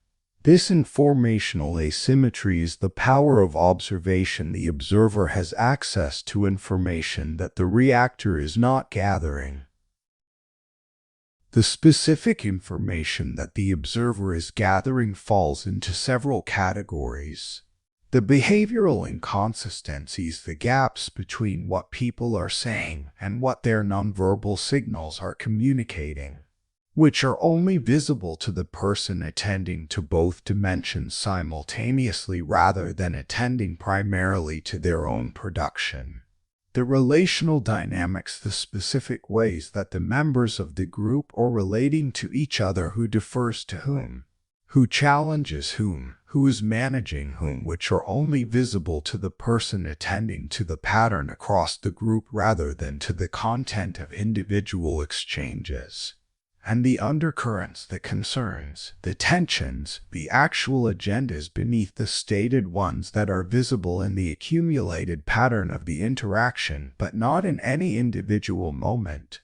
This informational asymmetry is the power of observation. The observer has access to information that the reactor is not gathering. The specific information that the observer is gathering falls into several categories. The behavioral inconsistencies, the gaps between what people are saying and what their nonverbal signals are communicating, which are only visible to the person attending to both dimensions simultaneously rather than attending primarily to their own production. The relational dynamics, the specific ways that the members of the group are relating to each other, who defers to whom, who challenges whom, who is managing whom, which are only visible to the person attending to the pattern across the group rather than to the content of individual exchanges. And the undercurrents, the concerns, the tensions, the actual agendas beneath the stated ones that are visible in the accumulated pattern of the interaction, but not in any individual moment.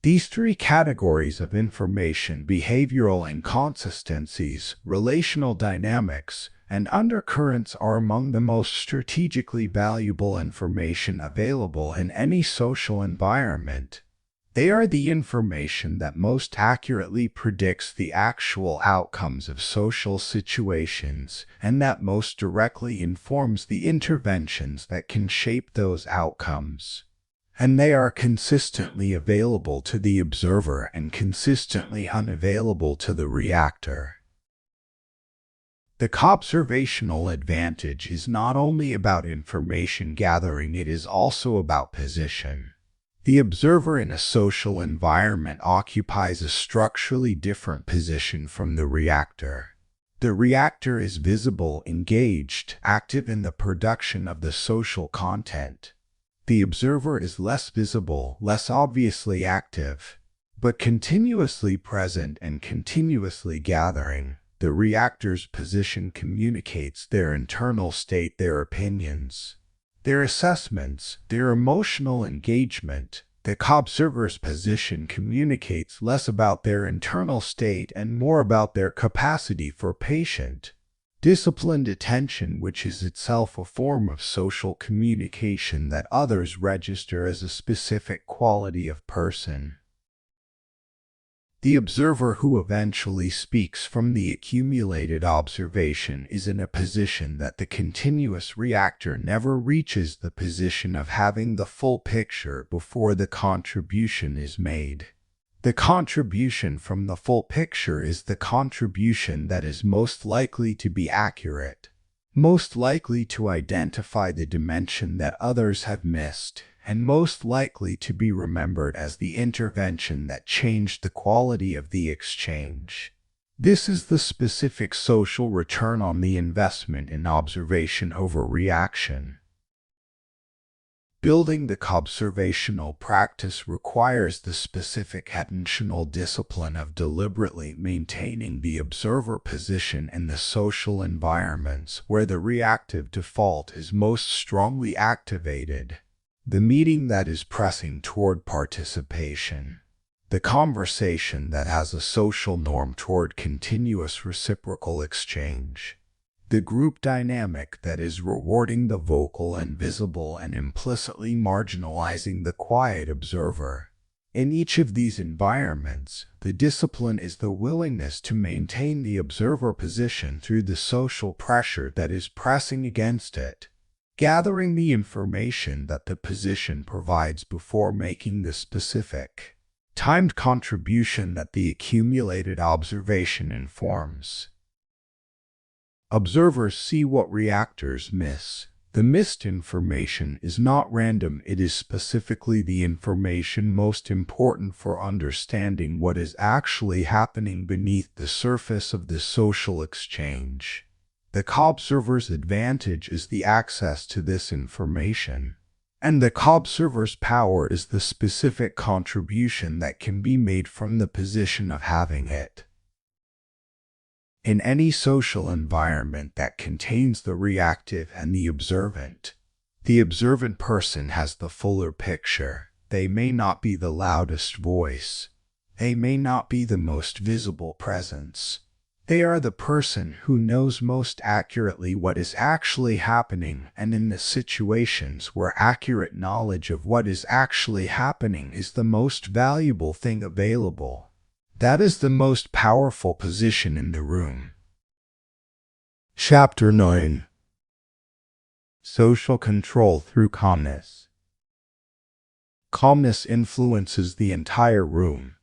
These three categories of information, behavioral inconsistencies, relational dynamics, and undercurrents, are among the most strategically valuable information available in any social environment. They are the information that most accurately predicts the actual outcomes of social situations and that most directly informs the interventions that can shape those outcomes. And they are consistently available to the observer and consistently unavailable to the reactor. The observational advantage is not only about information gathering, it is also about position. The observer in a social environment occupies a structurally different position from the reactor. The reactor is visible, engaged, active in the production of the social content. The observer is less visible, less obviously active, but continuously present and continuously gathering. The reactor's position communicates their internal state, their opinions, their assessments, their emotional engagement. The observer's position communicates less about their internal state and more about their capacity for patient, disciplined attention, which is itself a form of social communication that others register as a specific quality of person. The observer who eventually speaks from the accumulated observation is in a position that the continuous reactor never reaches, the position of having the full picture before the contribution is made. The contribution from the full picture is the contribution that is most likely to be accurate, most likely to identify the dimension that others have missed, and most likely to be remembered as the intervention that changed the quality of the exchange. This is the specific social return on the investment in observation over reaction. Building the observational practice requires the specific attentional discipline of deliberately maintaining the observer position in the social environments where the reactive default is most strongly activated. The meeting that is pressing toward participation. The conversation that has a social norm toward continuous reciprocal exchange. The group dynamic that is rewarding the vocal and visible and implicitly marginalizing the quiet observer. In each of these environments, the discipline is the willingness to maintain the observer position through the social pressure that is pressing against it, gathering the information that the position provides before making the specific, timed contribution that the accumulated observation informs. Observers see what reactors miss. The missed information is not random, it is specifically the information most important for understanding what is actually happening beneath the surface of the social exchange. The observer's advantage is the access to this information, and the observer's power is the specific contribution that can be made from the position of having it. In any social environment that contains the reactive and the observant person has the fuller picture. They may not be the loudest voice. They may not be the most visible presence. They are the person who knows most accurately what is actually happening, and in the situations where accurate knowledge of what is actually happening is the most valuable thing available. That is the most powerful position in the room. Chapter 9. Social control through calmness. Calmness influences the entire room.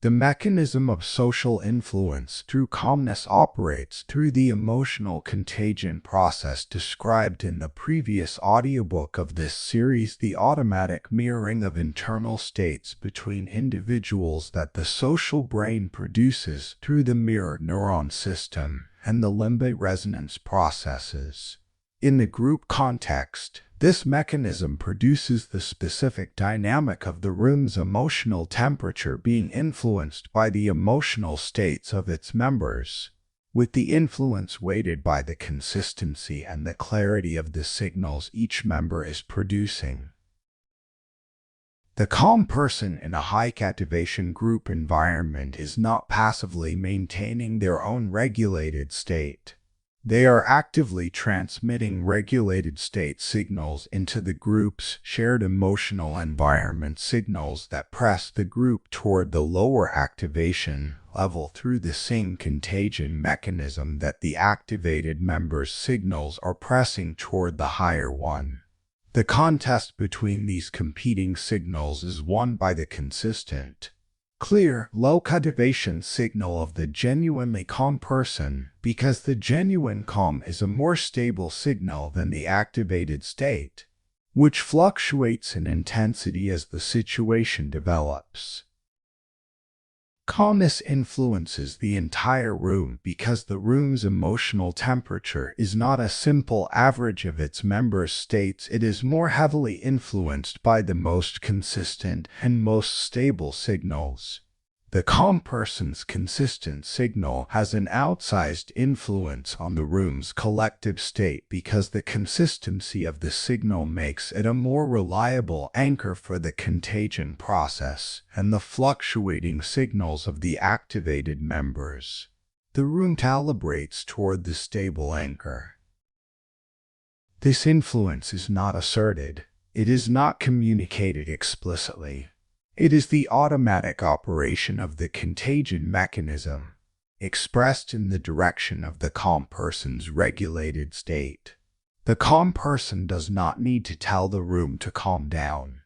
The mechanism of social influence through calmness operates through the emotional contagion process described in the previous audiobook of this series, the automatic mirroring of internal states between individuals that the social brain produces through the mirror neuron system and the limbic resonance processes. In the group context, this mechanism produces the specific dynamic of the room's emotional temperature being influenced by the emotional states of its members, with the influence weighted by the consistency and the clarity of the signals each member is producing. The calm person in a high-activation group environment is not passively maintaining their own regulated state. They are actively transmitting regulated state signals into the group's shared emotional environment, signals that press the group toward the lower activation level through the same contagion mechanism that the activated members' signals are pressing toward the higher one. The contest between these competing signals is won by the consistent, clear, low activation signal of the genuinely calm person, because the genuine calm is a more stable signal than the activated state, which fluctuates in intensity as the situation develops. Calmness influences the entire room because the room's emotional temperature is not a simple average of its members' states. It is more heavily influenced by the most consistent and most stable signals. The calm person's consistent signal has an outsized influence on the room's collective state because the consistency of the signal makes it a more reliable anchor for the contagion process and the fluctuating signals of the activated members. The room calibrates toward the stable anchor. This influence is not asserted. It is not communicated explicitly. It is the automatic operation of the contagion mechanism, expressed in the direction of the calm person's regulated state. The calm person does not need to tell the room to calm down.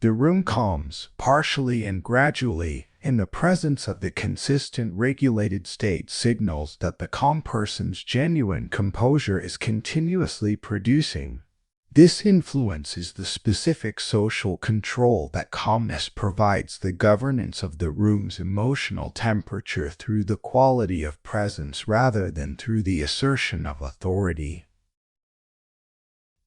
The room calms, partially and gradually, in the presence of the consistent regulated state signals that the calm person's genuine composure is continuously producing. This influence is the specific social control that calmness provides, the governance of the room's emotional temperature through the quality of presence rather than through the assertion of authority.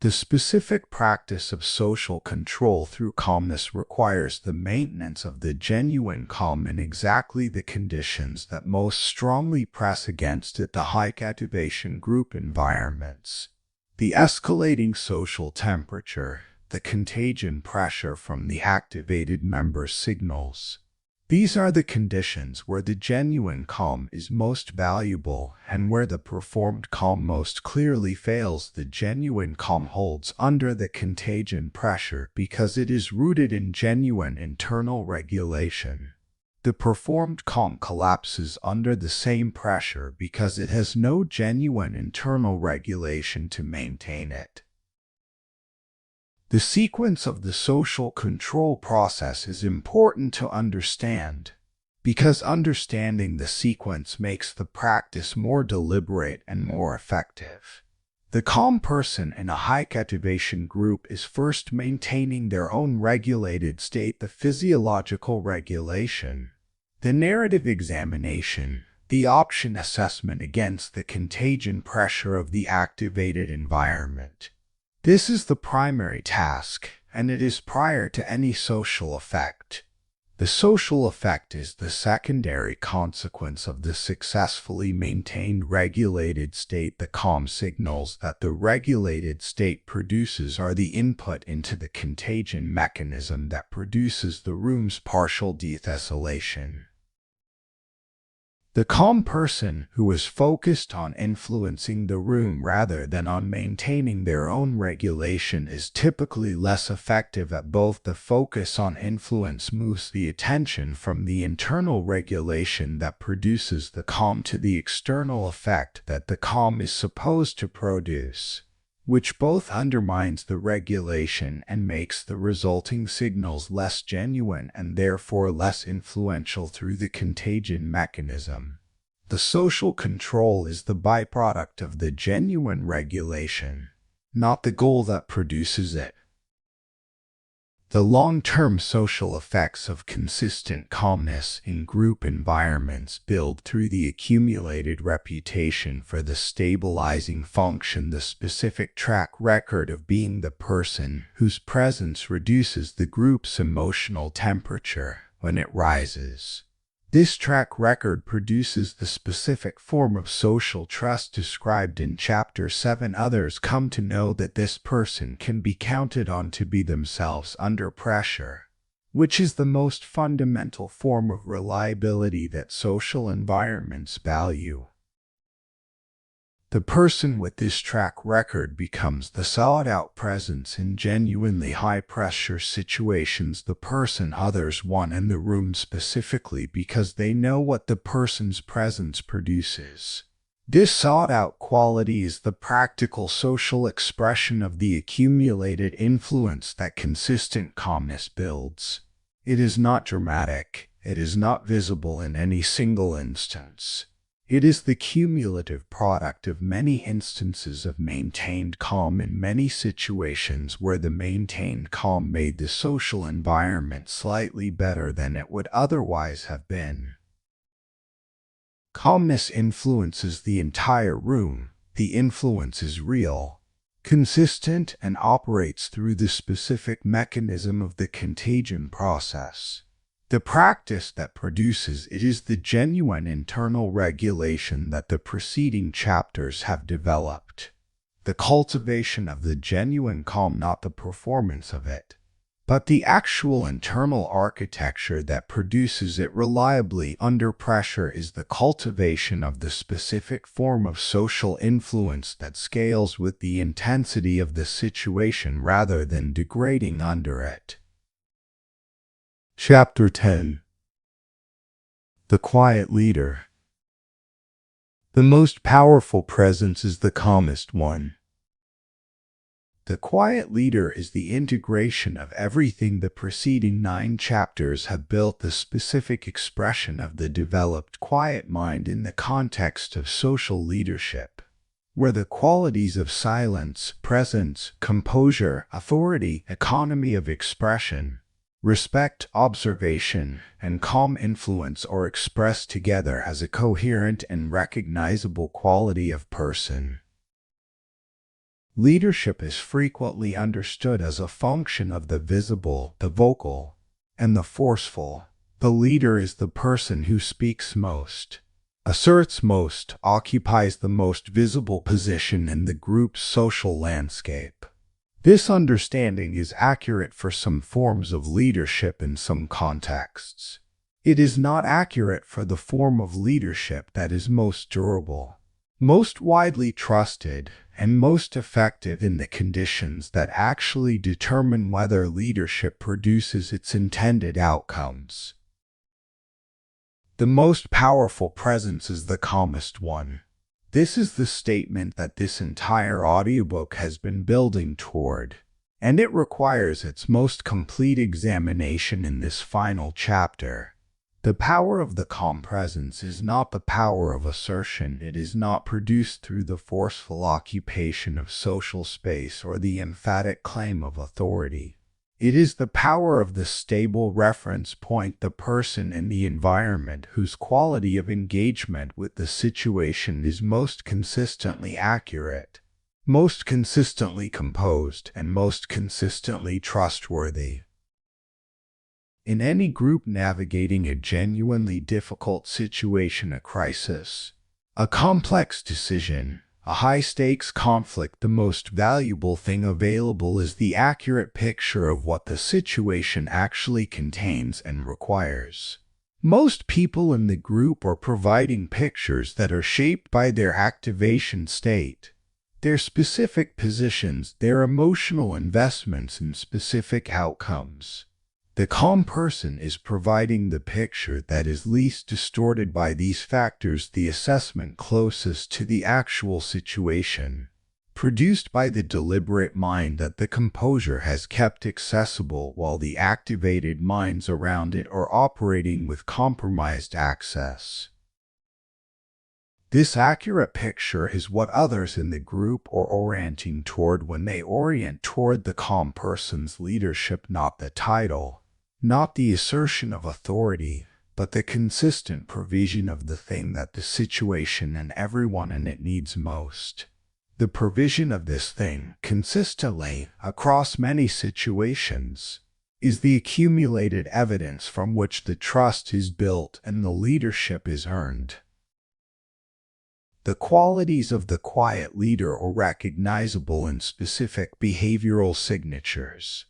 The specific practice of social control through calmness requires the maintenance of the genuine calm in exactly the conditions that most strongly press against it, the high-activation group environments. The escalating social temperature, the contagion pressure from the activated member signals. These are the conditions where the genuine calm is most valuable and where the performed calm most clearly fails. The genuine calm holds under the contagion pressure because it is rooted in genuine internal regulation. The performed calm collapses under the same pressure because it has no genuine internal regulation to maintain it. The sequence of the social control process is important to understand, because understanding the sequence makes the practice more deliberate and more effective. The calm person in a high-activation group is first maintaining their own regulated state, the physiological regulation, the narrative examination, the option assessment against the contagion pressure of the activated environment. This is the primary task, and it is prior to any social effect. The social effect is the secondary consequence of the successfully maintained regulated state. The calm signals that the regulated state produces are the input into the contagion mechanism that produces the room's partial deethylation. The calm person who is focused on influencing the room rather than on maintaining their own regulation is typically less effective at both. The focus on influence moves the attention from the internal regulation that produces the calm to the external effect that the calm is supposed to produce. which both undermines the regulation and makes the resulting signals less genuine and therefore less influential through the contagion mechanism. The social control is the byproduct of the genuine regulation, not the goal that produces it. The long-term social effects of consistent calmness in group environments build through the accumulated reputation for the stabilizing function, the specific track record of being the person whose presence reduces the group's emotional temperature when it rises. This track record produces the specific form of social trust described in Chapter 7. Others come to know that this person can be counted on to be themselves under pressure, which is the most fundamental form of reliability that social environments value. The person with this track record becomes the sought-out presence in genuinely high-pressure situations, the person others want in the room specifically because they know what the person's presence produces. This sought-out quality is the practical social expression of the accumulated influence that consistent calmness builds. It is not dramatic. It is not visible in any single instance. It is the cumulative product of many instances of maintained calm in many situations where the maintained calm made the social environment slightly better than it would otherwise have been. Calmness influences the entire room. The influence is real, consistent, and operates through the specific mechanism of the contagion process. The practice that produces it is the genuine internal regulation that the preceding chapters have developed. The cultivation of the genuine calm, not the performance of it, but the actual internal architecture that produces it reliably under pressure, is the cultivation of the specific form of social influence that scales with the intensity of the situation rather than degrading under it. Chapter 10. The Quiet Leader. The most powerful presence is the calmest one. The quiet leader is the integration of everything the preceding 9 chapters have built, the specific expression of the developed quiet mind in the context of social leadership, where the qualities of silence, presence, composure, authority, economy of expression, respect, observation, and calm influence are expressed together as a coherent and recognizable quality of person. Leadership is frequently understood as a function of the visible, the vocal, and the forceful. The leader is the person who speaks most, asserts most, occupies the most visible position in the group's social landscape. This understanding is accurate for some forms of leadership in some contexts. It is not accurate for the form of leadership that is most durable, most widely trusted, and most effective in the conditions that actually determine whether leadership produces its intended outcomes. The most powerful presence is the calmest one. This is the statement that this entire audiobook has been building toward, and it requires its most complete examination in this final chapter. The power of the calm presence is not the power of assertion. It is not produced through the forceful occupation of social space or the emphatic claim of authority. It is the power of the stable reference point, the person and the environment whose quality of engagement with the situation is most consistently accurate, most consistently composed, and most consistently trustworthy. In any group navigating a genuinely difficult situation, a crisis, a complex decision, a high-stakes conflict, the most valuable thing available is the accurate picture of what the situation actually contains and requires. Most people in the group are providing pictures that are shaped by their activation state, their specific positions, their emotional investments in specific outcomes. The calm person is providing the picture that is least distorted by these factors, the assessment closest to the actual situation, produced by the deliberate mind that the composure has kept accessible while the activated minds around it are operating with compromised access. This accurate picture is what others in the group are orienting toward when they orient toward the calm person's leadership, not the title, not the assertion of authority, but the consistent provision of the thing that the situation and everyone in it needs most. The provision of this thing, consistently, across many situations, is the accumulated evidence from which the trust is built and the leadership is earned. The qualities of the quiet leader are recognizable in specific behavioral signatures.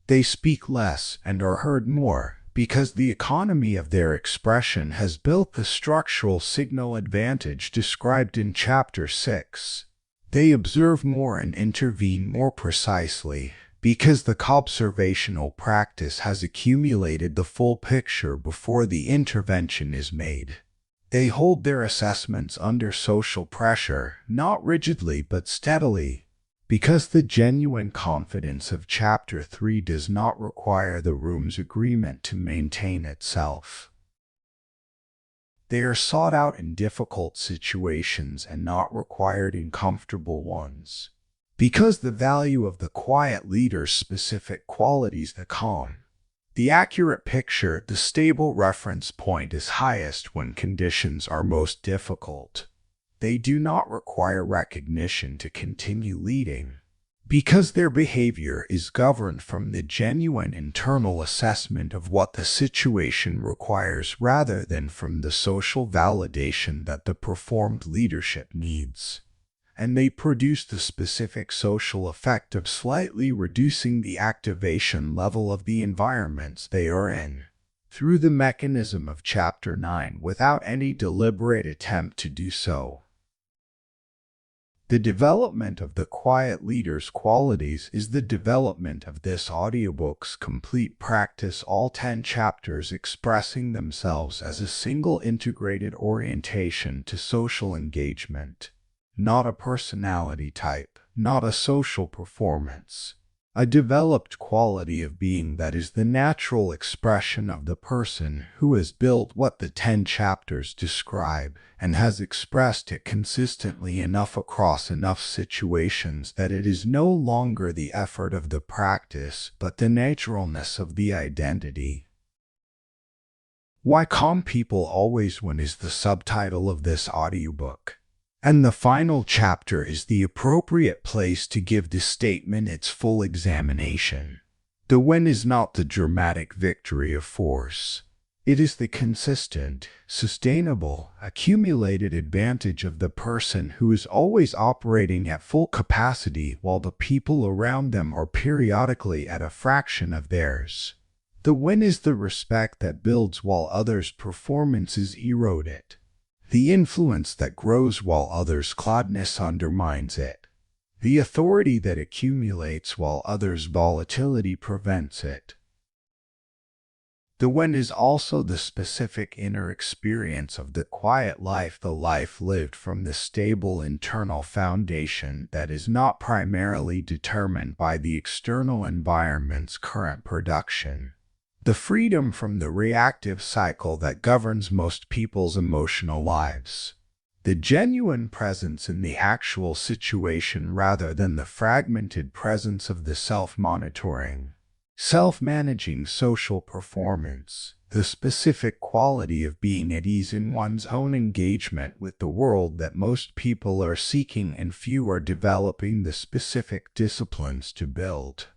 They speak less and are heard more because the economy of their expression has built the structural signal advantage described in Chapter 6. They observe more and intervene more precisely because the observational practice has accumulated the full picture before the intervention is made. They hold their assessments under social pressure, not rigidly but steadily, because the genuine confidence of Chapter 3 does not require the room's agreement to maintain itself. They are sought out in difficult situations and not required in comfortable ones, because the value of the quiet leader's specific qualities, the calm, the accurate picture, the stable reference point, is highest when conditions are most difficult. They do not require recognition to continue leading, because their behavior is governed from the genuine internal assessment of what the situation requires rather than from the social validation that the performed leadership needs. And they produce the specific social effect of slightly reducing the activation level of the environments they are in, through the mechanism of Chapter 9 without any deliberate attempt to do so. The development of the quiet leader's qualities is the development of this audiobook's complete practice, all 10 chapters expressing themselves as a single integrated orientation to social engagement. Not a personality type, not a social performance. A developed quality of being that is the natural expression of the person who has built what the 10 chapters describe and has expressed it consistently enough across enough situations that it is no longer the effort of the practice but the naturalness of the identity. Why Calm People Always Win is the subtitle of this audiobook. And the final chapter is the appropriate place to give this statement its full examination. The win is not the dramatic victory of force. It is the consistent, sustainable, accumulated advantage of the person who is always operating at full capacity while the people around them are periodically at a fraction of theirs. The win is the respect that builds while others' performances erode it. The influence that grows while others' cloudness undermines it. The authority that accumulates while others' volatility prevents it. The win is also the specific inner experience of the quiet life, the life lived from the stable internal foundation that is not primarily determined by the external environment's current production. The freedom from the reactive cycle that governs most people's emotional lives. The genuine presence in the actual situation rather than the fragmented presence of the self-monitoring, self-managing social performance. The specific quality of being at ease in one's own engagement with the world that most people are seeking and few are developing the specific disciplines to build.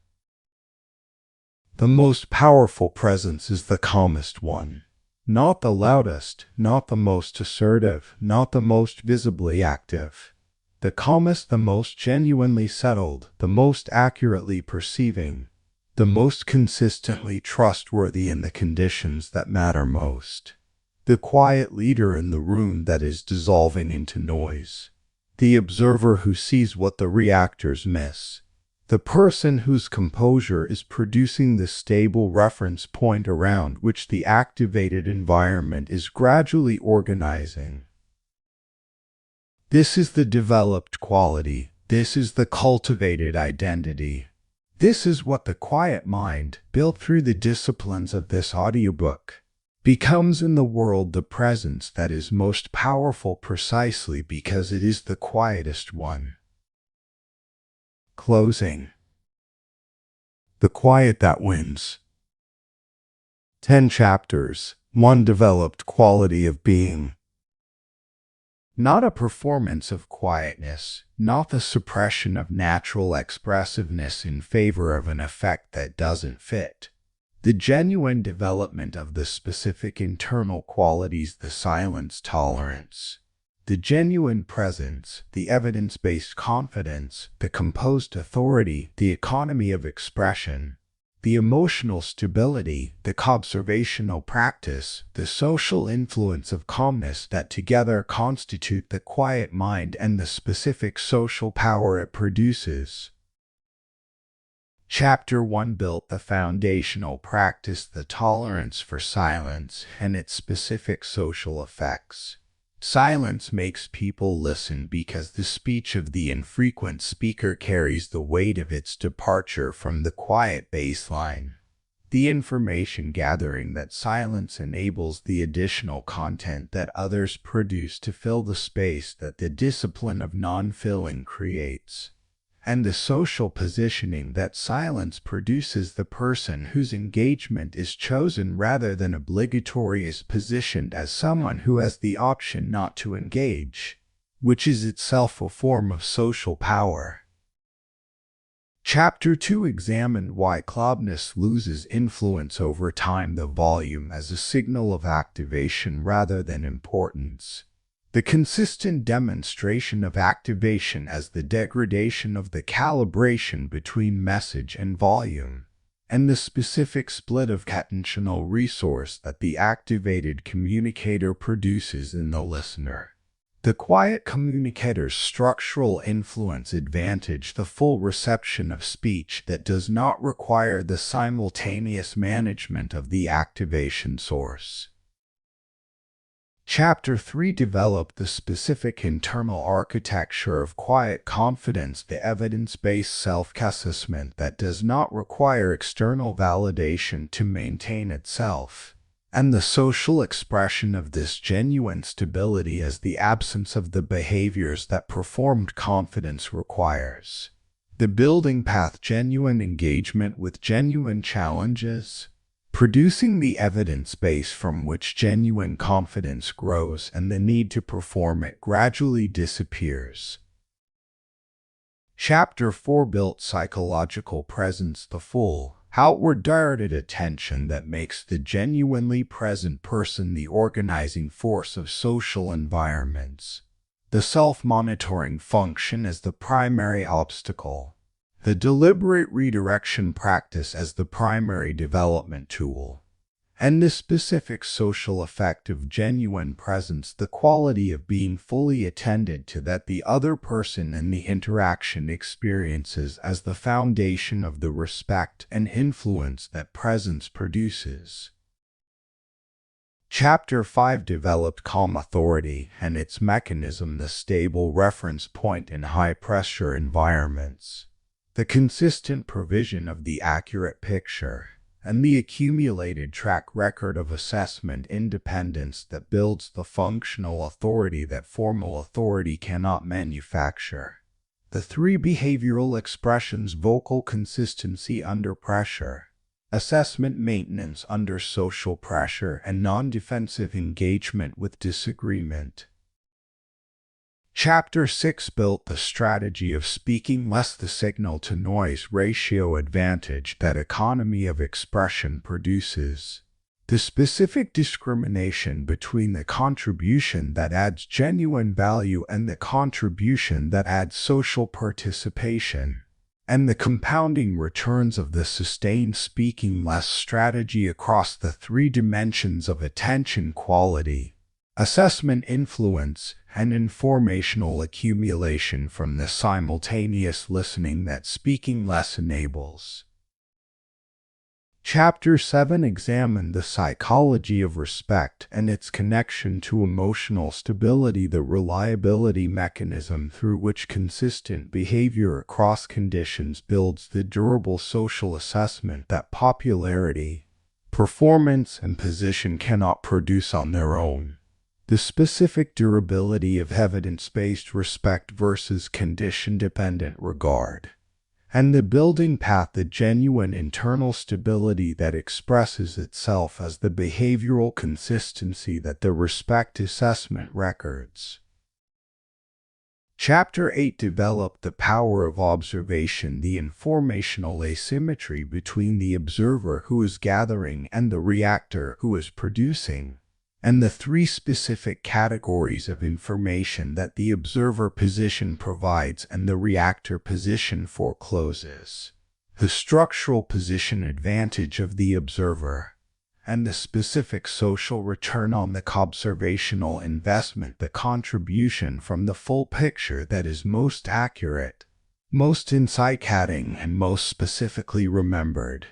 The most powerful presence is the calmest one. Not the loudest, not the most assertive, not the most visibly active. The calmest, the most genuinely settled, the most accurately perceiving, the most consistently trustworthy in the conditions that matter most. The quiet leader in the room that is dissolving into noise. The observer who sees what the reactors miss. The person whose composure is producing the stable reference point around which the activated environment is gradually organizing. This is the developed quality, This is the cultivated identity. This is what the quiet mind, built through the disciplines of this audiobook, becomes in the world the presence that is most powerful precisely because it is the quietest one. Closing. The quiet that wins. 10 chapters, 1 developed quality of being. Not a performance of quietness, not the suppression of natural expressiveness in favor of an effect that doesn't fit. The genuine development of the specific internal qualities, the silence tolerance, the genuine presence, the evidence-based confidence, the composed authority, the economy of expression, the emotional stability, the observational practice, the social influence of calmness that together constitute the quiet mind and the specific social power it produces. Chapter 1 built the foundational practice, the tolerance for silence and its specific social effects. Silence makes people listen because the speech of the infrequent speaker carries the weight of its departure from the quiet baseline. The information gathering that silence enables the additional content that others produce to fill the space that the discipline of non-filling creates. And the social positioning that silence produces, the person whose engagement is chosen rather than obligatory is positioned as someone who has the option not to engage, which is itself a form of social power. Chapter 2 examined why calmness loses influence over time, the volume as a signal of activation rather than importance. The consistent demonstration of activation as the degradation of the calibration between message and volume, and the specific split of attentional resource that the activated communicator produces in the listener. The quiet communicator's structural influence advantage, the full reception of speech that does not require the simultaneous management of the activation source. Chapter 3 developed the specific internal architecture of quiet confidence, the evidence-based self-assessment that does not require external validation to maintain itself, and the social expression of this genuine stability as the absence of the behaviors that performed confidence requires. The building path, genuine engagement with genuine challenges, producing the evidence base from which genuine confidence grows and the need to perform it gradually disappears. Chapter 4 built psychological presence, the full, outward-directed attention that makes the genuinely present person the organizing force of social environments. The self-monitoring function as the primary obstacle. The deliberate redirection practice as the primary development tool, and the specific social effect of genuine presence, the quality of being fully attended to that the other person and the interaction experiences as the foundation of the respect and influence that presence produces. Chapter 5 developed calm authority and its mechanism, the stable reference point in high-pressure environments. The consistent provision of the accurate picture, and the accumulated track record of assessment independence that builds the functional authority that formal authority cannot manufacture. The 3 behavioral expressions: vocal consistency under pressure, assessment maintenance under social pressure, and non-defensive engagement with disagreement. Chapter 6 built the strategy of speaking less, the signal-to-noise ratio advantage that economy of expression produces. The specific discrimination between the contribution that adds genuine value and the contribution that adds social participation, and the compounding returns of the sustained speaking less strategy across the 3 dimensions of attention quality, assessment influence, and informational accumulation from the simultaneous listening that speaking less enables. Chapter 7 examined the psychology of respect and its connection to emotional stability, the reliability mechanism through which consistent behavior across conditions builds the durable social assessment that popularity, performance, and position cannot produce on their own. The specific durability of evidence-based respect versus condition-dependent regard. And the building path, the genuine internal stability that expresses itself as the behavioral consistency that the respect assessment records. Chapter 8 developed the power of observation, the informational asymmetry between the observer who is gathering and the reactor who is producing, and the three specific categories of information that the observer position provides and the reactor position forecloses. The structural position advantage of the observer, and the specific social return on the observational investment, the contribution from the full picture that is most accurate, most insight-catching, and most specifically remembered.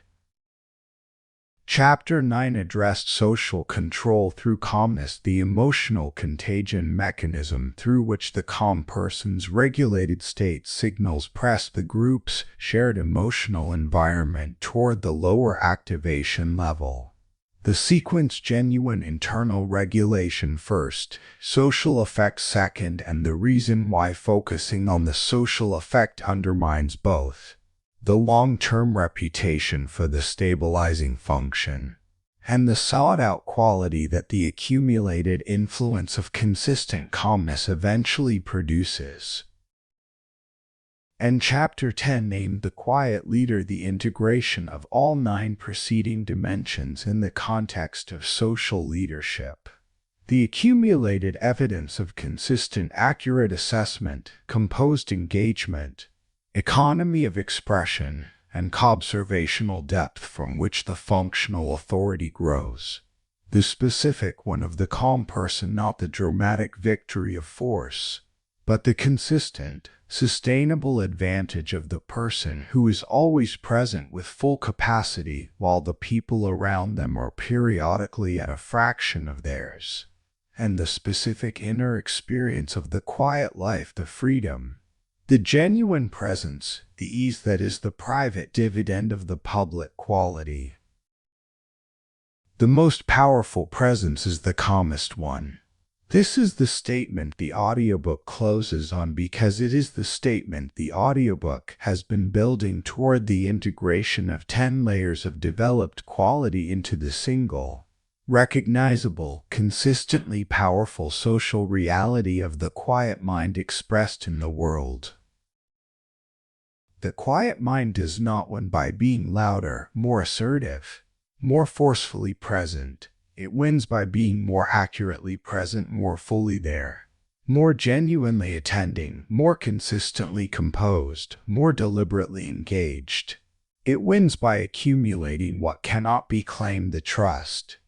Chapter 9 addressed social control through calmness, the emotional contagion mechanism through which the calm person's regulated state signals press the group's shared emotional environment toward the lower activation level. The sequence: genuine internal regulation first, social effect second, and the reason why focusing on the social effect undermines both. The long-term reputation for the stabilizing function, and the sought-out quality that the accumulated influence of consistent calmness eventually produces. And Chapter 10 named the quiet leader, the integration of all 9 preceding dimensions in the context of social leadership. The accumulated evidence of consistent, accurate assessment, composed engagement, economy of expression, and observational depth from which the functional authority grows. The specific one of the calm person, not the dramatic victory of force, but the consistent, sustainable advantage of the person who is always present with full capacity while the people around them are periodically at a fraction of theirs. And the specific inner experience of the quiet life, the freedom, the genuine presence, the ease that is the private dividend of the public quality. The most powerful presence is the calmest one. This is the statement the audiobook closes on because it is the statement the audiobook has been building toward, the integration of 10 layers of developed quality into the single, recognizable, consistently powerful social reality of the quiet mind expressed in the world. The quiet mind does not win by being louder, more assertive, more forcefully present. It wins by being more accurately present, more fully there, more genuinely attending, more consistently composed, more deliberately engaged. It wins by accumulating what cannot be claimed: the trust,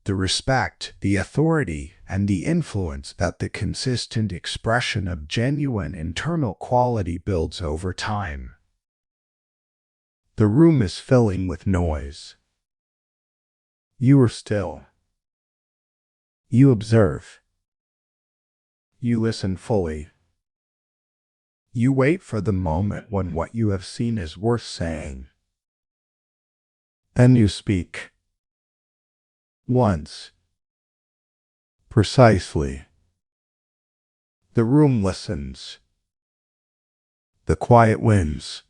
the respect, the authority, and the influence that the consistent expression of genuine internal quality builds over time. The room is filling with noise. You are still. You observe. You listen fully. You wait for the moment when what you have seen is worth saying. Then you speak. Once. Precisely. The room listens. The quiet wins.